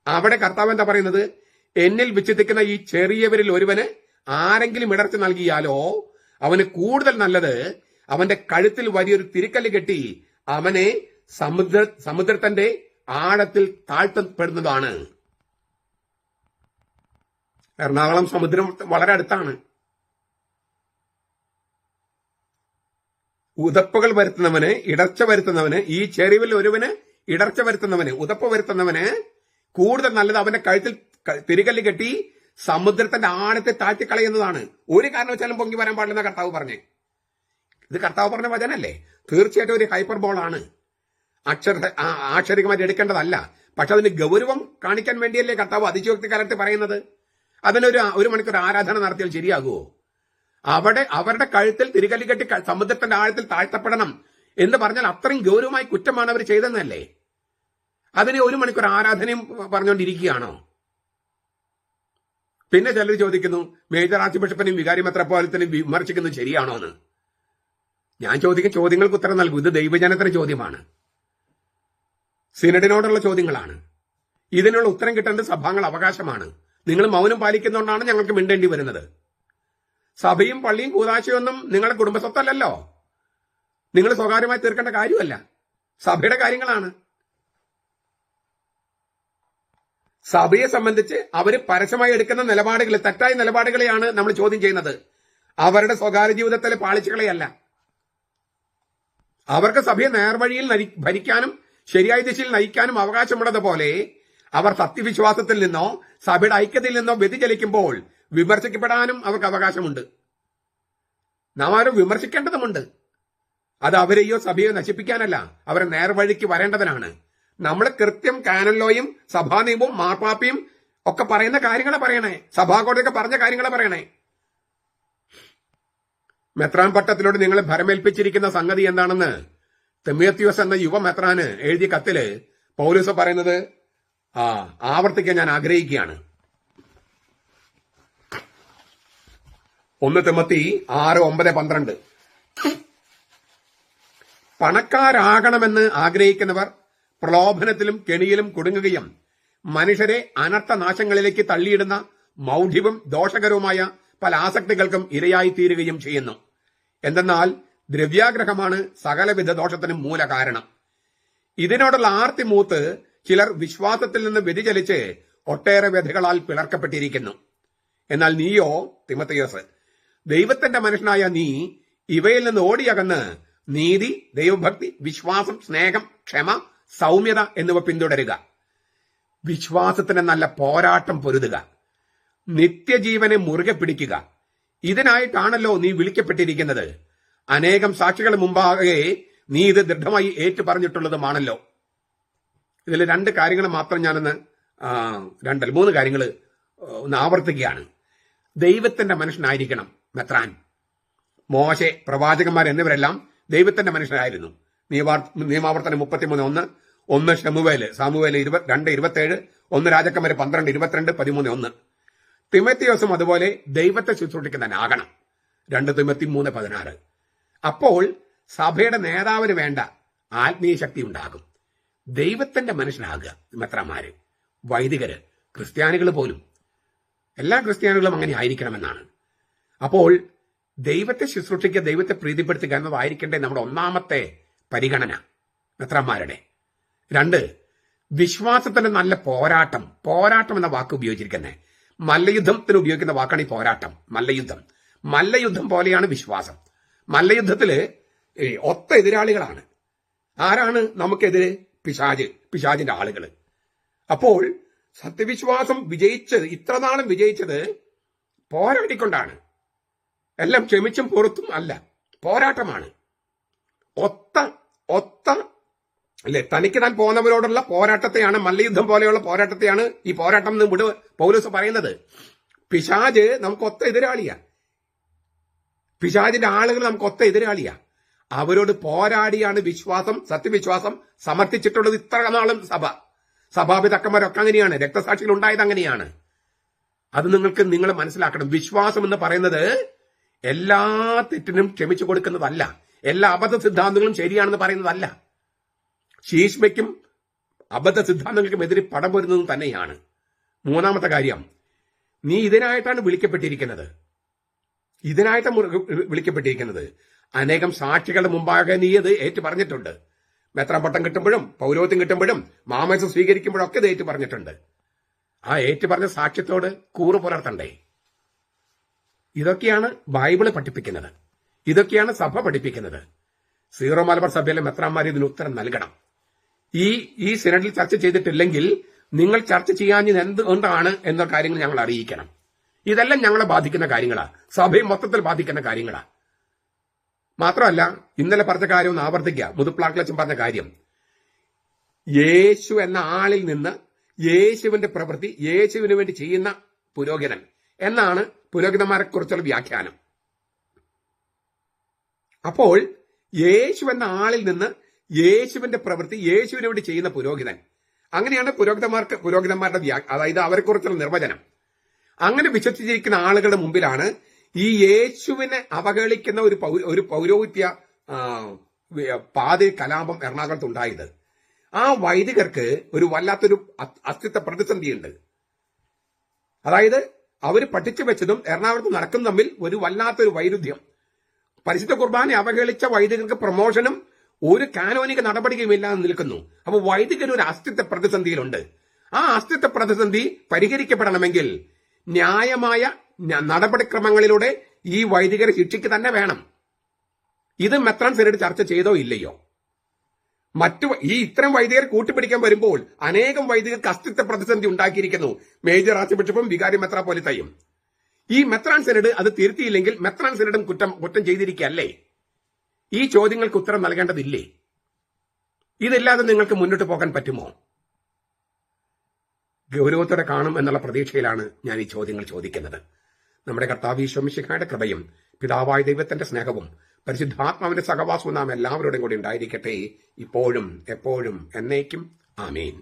അവിടെ കർത്താവ് എന്താ പറയുന്നത്? എന്നിൽ വിശ്വസിക്കുന്ന ഈ ചെറിയവരിൽ ഒരുവന് ആരെങ്കിലും ഇടർച്ച നൽകിയാലോ അവന് കൂടുതൽ നല്ലത് അവന്റെ കഴുത്തിൽ വലിയൊരു തിരിക്കല്ല് കെട്ടി അവനെ സമുദ്രത്തിന്റെ ആഴത്തിൽ താഴ്ത്തപ്പെടുന്നതാണ്. എറണാകുളം സമുദ്രം വളരെ അടുത്താണ്. ഉതപ്പുകൾ വരുത്തുന്നവന്, ഇടർച്ച വരുത്തുന്നവന്, ഈ ചെറിവിൽ ഒരുവന് ഇടർച്ച വരുത്തുന്നവന്, ഉതപ്പ് വരുത്തുന്നവന് കൂടുതൽ നല്ലത് അവന്റെ കഴുത്തിൽ തിരികല്ല് കെട്ടി സമുദ്രത്തിന്റെ ആഴത്തെ താഴ്ത്തിക്കളയുന്നതാണ്. ഒരു കാരണവശാലും പൊങ്ങി വരാൻ പാടില്ലെന്ന കർത്താവ് പറഞ്ഞേ. ഇത് കർത്താവ് പറഞ്ഞ വചനല്ലേ? തീർച്ചയായിട്ടും ഒരു ഹൈപ്പർബോളാണ്. ആക്ഷരികമായിട്ട് എടുക്കേണ്ടതല്ല. പക്ഷെ അതിന് ഗൗരവം കാണിക്കാൻ വേണ്ടിയല്ലേ കർത്താവ് അതിശയോക്തിക്കാലത്ത് പറയുന്നത്. ഒരു മണിക്കൂർ ആരാധന നടത്തിയാൽ ശരിയാകുമോ? അവരുടെ കഴുത്തിൽ തിരികല്ല് കെട്ടി സമുദ്രത്തിന്റെ ആഴത്തിൽ താഴ്ത്തപ്പെടണം എന്ന് പറഞ്ഞാൽ അത്രയും ഗൗരവമായി കുറ്റമാണ് അവർ ചെയ്തെന്നല്ലേ? അതിനെ 1 മണിക്കൂർ ആരാധനയും പറഞ്ഞുകൊണ്ടിരിക്കുകയാണോ? പിന്നെ ചിലർ ചോദിക്കുന്നു, മേജർ ആർച്ച് ബിഷപ്പിനെയും വികാരി മെത്രാപ്പോലീത്തനെയും വിമർശിക്കുന്നത് ശരിയാണോ എന്ന്. ഞാൻ ചോദിക്കുന്ന ചോദ്യങ്ങൾക്ക് ഉത്തരം നൽകും. ഇത് ദൈവജനത്തിന്റെ ചോദ്യമാണ്, സിനഡിനോടുള്ള ചോദ്യങ്ങളാണ്. ഇതിനുള്ള ഉത്തരം കിട്ടേണ്ടത് സഭാംഗങ്ങൾ അവകാശമാണ്. നിങ്ങൾ മൗനം പാലിക്കുന്നതുകൊണ്ടാണ് ഞങ്ങൾക്ക് മിണ്ടേണ്ടി വരുന്നത്. സഭയും പള്ളിയും കൂതാശയൊന്നും നിങ്ങളുടെ കുടുംബസ്വത്തല്ലല്ലോ. നിങ്ങൾ സ്വകാര്യമായി തീർക്കേണ്ട കാര്യമല്ല, സഭയുടെ കാര്യങ്ങളാണ്. സഭയെ സംബന്ധിച്ച് അവർ പരസ്യമായി എടുക്കുന്ന നിലപാടുകൾ, തെറ്റായ നിലപാടുകളെയാണ് നമ്മൾ ചോദ്യം ചെയ്യുന്നത്, അവരുടെ സ്വകാര്യ ജീവിതത്തിലെ പാളിച്ചകളെയല്ല. അവർക്ക് സഭയെ നേർവഴിയിൽ ഭരിക്കാനും ശരിയായ ദിശയിൽ നയിക്കാനും അവകാശമുള്ളതുപോലെ അവർ സത്യവിശ്വാസത്തിൽ നിന്നോ സഭയുടെ ഐക്യതയിൽ നിന്നോ വ്യതിചലിക്കുമ്പോൾ വിമർശിക്കപ്പെടാനും അവർക്ക് അവകാശമുണ്ട്. നാം ആരും വിമർശിക്കേണ്ടതുമുണ്ട്. അത് അവരെയോ സഭയോ നശിപ്പിക്കാനല്ല, അവരെ നേർവഴിക്ക് വരേണ്ടതിനാണ്. നമ്മൾ കൃത്യം കാനലോയും സഭാ നിയമവും മാർപ്പാപ്പയും ഒക്കെ പറയുന്ന കാര്യങ്ങളെ പറയണേ, സഭാകോടതിയൊക്കെ പറഞ്ഞ കാര്യങ്ങളെ പറയണേ. മെത്രാൻ പട്ടത്തിലൂടെ നിങ്ങളെ ഭരമേൽപ്പിച്ചിരിക്കുന്ന സംഗതി എന്താണെന്ന് തിമോത്തിയോസ് എന്ന യുവ മെത്രാന് എഴുതിയ കത്തില് പൗലോസ് പറയുന്നത് ആവർത്തിക്കാൻ ഞാൻ ആഗ്രഹിക്കുകയാണ്. 1 തിമോത്തി 6:9-12. പണക്കാരാകണമെന്ന് ആഗ്രഹിക്കുന്നവർ പ്രലോഭനത്തിലും കെണിയിലും കുടുങ്ങുകയും മനുഷ്യരെ അനർത്ഥനാശങ്ങളിലേക്ക് തള്ളിയിടുന്ന മൗഢ്യവും ദോഷകരവുമായ പല ആസക്തികൾക്കും ഇരയായി തീരുകയും ചെയ്യുന്നു. എന്തെന്നാൽ ദ്രവ്യാഗ്രഹമാണ് സകലവിധ ദോഷത്തിനും മൂല കാരണം. ഇതിനോടുള്ള ആർത്തി മൂത്ത് ചിലർ വിശ്വാസത്തിൽ നിന്ന് വ്യതിചലിച്ച് ഒട്ടേറെ വ്യഥകളാൽ പിളർക്കപ്പെട്ടിരിക്കുന്നു. എന്നാൽ നീയോ തിമോത്തിയോസ്, ദൈവത്തിന്റെ മനുഷ്യനായ നീ ഇവയിൽ നിന്ന് ഓടിയകന്ന് നീതി, ദൈവഭക്തി, വിശ്വാസം, സ്നേഹം, ക്ഷമ, സൗമ്യത എന്നിവ പിന്തുടരുക. വിശ്വാസത്തിന് നല്ല പോരാട്ടം പൊരുതുക. നിത്യജീവനെ മുറുകെ പിടിക്കുക. ഇതിനായിട്ടാണല്ലോ നീ വിളിക്കപ്പെട്ടിരിക്കുന്നത്. അനേകം സാക്ഷികൾ മുമ്പാകെ നീ ഇത് ദൃഢമായി ഏറ്റു പറഞ്ഞിട്ടുള്ളതുമാണല്ലോ. ഇതിൽ 2 കാര്യങ്ങൾ മാത്രം ഞാനൊന്ന് 3 കാര്യങ്ങൾ ഒന്ന് ആവർത്തിക്കുകയാണ്. ദൈവത്തിന്റെ മനുഷ്യനായിരിക്കണം മെത്രാൻ. മോശെ, പ്രവാചകന്മാർ എന്നിവരെല്ലാം ദൈവത്തിന്റെ മനുഷ്യനായിരുന്നു. നിയമാവർത്തനം 33:1, 1 സാമുവേൽ 2:27, 1 രാജാക്കന്മാർ 12:22, 13:1. തിമോത്തിയോസും അതുപോലെ ദൈവത്തെ ശുശ്രൂഷിക്കുന്നവനാകണം. 2 തിമോത്തി 3:16. അപ്പോൾ സഭയുടെ നേതാവിന് വേണ്ട ആത്മീയ ശക്തി ഉണ്ടാകും. ദൈവത്തിന്റെ മനുഷ്യനാകുക മെത്രാന്മാര്, വൈദികര്, ക്രിസ്ത്യാനികൾ പോലും. എല്ലാ ക്രിസ്ത്യാനികളും അങ്ങനെ ആയിരിക്കണമെന്നാണ്. അപ്പോൾ ദൈവത്തെ ശുശ്രൂഷിക്കുക, ദൈവത്തെ പ്രീതിപ്പെടുത്തുക എന്നതായിരിക്കണ്ടേ നമ്മുടെ ഒന്നാമത്തെ പരിഗണന മെത്രാന്മാരുടെ. 2, വിശ്വാസത്തിന്റെ നല്ല പോരാട്ടം. പോരാട്ടം എന്ന വാക്ക് ഉപയോഗിച്ചിരിക്കുന്നത് മല്ലയുദ്ധത്തിന് ഉപയോഗിക്കുന്ന വാക്കാണ് ഈ പോരാട്ടം. മല്ലയുദ്ധം പോലെയാണ് വിശ്വാസം. മല്ലയുദ്ധത്തില് ഒത്ത എതിരാളികളാണ്. ആരാണ് നമുക്കെതിരെ? പിശാചിന്റെ ആളുകൾ. അപ്പോൾ സത്യവിശ്വാസം ഇത്രനാളും വിജയിച്ചത് പോരാടിക്കൊണ്ടാണ്. എല്ലാം ക്ഷമിച്ചും പുറത്തും അല്ല, പോരാട്ടമാണ്. അല്ലെ, തനിക്ക് താൻ പോകുന്നവരോടുള്ള പോരാട്ടത്തെയാണ്, മല്ലയുദ്ധം പോലെയുള്ള പോരാട്ടത്തെയാണ് ഈ പോരാട്ടം എന്ന് പൗലോസ് പറയുന്നത്. പിശാച് നമുക്ക് ഒത്ത എതിരാളിയാ. പിശാചിന്റെ ആളുകൾ നമുക്ക് ഒത്ത എതിരാളിയാ. അവരോട് പോരാടിയാണ് സത്യവിശ്വാസം സമർത്ഥിച്ചിട്ടുള്ളത് ഇത്ര നാളും സഭാപിതാക്കന്മാരൊക്കെ അങ്ങനെയാണ്, രക്തസാക്ഷികൾ ഉണ്ടായത് അങ്ങനെയാണ്. അത് നിങ്ങൾ മനസ്സിലാക്കണം. വിശ്വാസം എന്ന് പറയുന്നത് എല്ലാ തെറ്റിനും ക്ഷമിച്ചു കൊടുക്കുന്നതല്ല, എല്ലാ അബദ്ധ സിദ്ധാന്തങ്ങളും ശരിയാണെന്ന് പറയുന്നതല്ല. ശീഷ്മയ്ക്കും അബദ്ധ സിദ്ധാന്തങ്ങൾക്കും എതിരെ പടം പൊരുന്നതും തന്നെയാണ്. 3ാമത്തെ കാര്യം, നീ ഇതിനായിട്ടാണ് വിളിക്കപ്പെട്ടിരിക്കുന്നത്. അനേകം സാക്ഷികളുടെ മുമ്പാകെ നീ അത് ഏറ്റു പറഞ്ഞിട്ടുണ്ട്. മെത്രാൻ പട്ടം കിട്ടുമ്പോഴും പൗരോഹിത്യം കിട്ടുമ്പോഴും മാമോദീസ സ്വീകരിക്കുമ്പോഴും ഒക്കെ ഇത് ഏറ്റു പറഞ്ഞിട്ടുണ്ട്. ആ ഏറ്റു പറഞ്ഞ സാക്ഷ്യത്തോട് കൂറ് പുലർത്തണ്ടേ? ഇതൊക്കെയാണ് ബൈബിള് പഠിപ്പിക്കുന്നത്, ഇതൊക്കെയാണ് സഭ പഠിപ്പിക്കുന്നത്. സീറോ മലബാർ സഭയിലെ മെത്രാന്മാർ ഇതിന് ഉത്തരം നൽകണം. ഈ സിനഡിൽ ചർച്ച ചെയ്തിട്ടില്ലെങ്കിൽ നിങ്ങൾ ചർച്ച ചെയ്യാഞ്ഞത് എന്തുകൊണ്ടാണ് എന്ന കാര്യങ്ങൾ ഞങ്ങൾ അറിയിക്കണം. ഇതെല്ലാം ഞങ്ങളെ ബാധിക്കുന്ന കാര്യങ്ങളാ, സഭയെ മൊത്തത്തിൽ ബാധിക്കുന്ന കാര്യങ്ങളാ. മാത്രമല്ല, ഇന്നലെ പറഞ്ഞ കാര്യം ഒന്ന് ആവർത്തിക്കുക, മുതുപ്ലാക്ലച്ചും പറഞ്ഞ കാര്യം. യേശു എന്ന ആളിൽ നിന്ന് യേശുവിന്റെ പ്രവൃത്തി യേശുവിന് വേണ്ടി ചെയ്യുന്ന പുരോഹിതൻ എന്നാണ് പുരോഹിതന്മാരെ കുറിച്ചുള്ള വ്യാഖ്യാനം. അപ്പോൾ യേശു എന്ന ആളിൽ നിന്ന് യേശുവിന്റെ പ്രവൃത്തി യേശുവിന് വേണ്ടി ചെയ്യുന്ന പുരോഹിതൻ, അങ്ങനെയാണ് പുരോഹിതന്മാരുടെ അതായത് അവരെ കുറിച്ചുള്ള നിർവചനം. അങ്ങനെ വിശ്വസിച്ചിരിക്കുന്ന ആളുകളുടെ മുമ്പിലാണ് ഈ യേശുവിനെ അവഹേളിക്കുന്ന ഒരു പൗരോഹിത്യ പാതി കലാപം എറണാകുളത്ത് ഉണ്ടായത്. ആ വൈദികർക്ക് ഒരു വല്ലാത്തൊരു അസ്തിത്വ പ്രതിസന്ധിയുണ്ട്. അതായത് അവർ പഠിച്ചു വെച്ചതും എറണാകുളത്ത് നടക്കും തമ്മിൽ ഒരു വല്ലാത്തൊരു വൈരുദ്ധ്യം. പരിശുദ്ധ കുർബാന അവഹേളിച്ച വൈദികർക്ക് പ്രമോഷനും ഒരു കാനോനിക നടപടിയുമില്ലാതെ നിൽക്കുന്നു. അപ്പൊ വൈദികർ ഒരു അസ്തിത്വ പ്രതിസന്ധിയിലുണ്ട്. ആ അസ്തിത്വ പ്രതിസന്ധി പരിഹരിക്കപ്പെടണമെങ്കിൽ ന്യായമായ നടപടിക്രമങ്ങളിലൂടെ ഈ വൈദികരെ ശിക്ഷിക്ക് തന്നെ വേണം. ഇത് മെത്രാൻ സിനഡ് ചർച്ച ചെയ്തോ ഇല്ലയോ? ഇത്തരം വൈദികർ കൂട്ടിപ്പിടിക്കാൻ വരുമ്പോൾ അനേകം വൈദികർക്ക് അസ്തിത്വ പ്രതിസന്ധി ഉണ്ടാക്കിയിരിക്കുന്നു. മേജർ ആർച്ച് ബിഷപ്പും വികാരി മെത്രാപ്പോലിത്തയും. ഈ മെത്രാൻ സിനഡ് അത് തിരുത്തിയില്ലെങ്കിൽ മെത്രാൻ സിനഡും കുറ്റം ചെയ്തിരിക്കല്ലേ? ഈ ചോദ്യങ്ങൾക്ക് ഉത്തരം നൽകേണ്ടതില്ലേ? ഇതില്ലാതെ നിങ്ങൾക്ക് മുന്നോട്ട് പോകാൻ പറ്റുമോ? ഗൗരവത്തോടെ കാണും എന്നുള്ള പ്രതീക്ഷയിലാണ് ഞാൻ ഈ ചോദ്യങ്ങൾ ചോദിക്കുന്നത്. നമ്മുടെ കർത്താവ് ഈശോ മിശിഹായുടെ കൃപയും പിതാവായ ദൈവത്തിന്റെ സ്നേഹവും പരിശുദ്ധാത്മാവിന്റെ സഹവാസവും നാം എല്ലാവരോടും കൂടി ഉണ്ടായിരിക്കട്ടെ, ഇപ്പോഴും എപ്പോഴും എന്നേക്കും. ആമേൻ.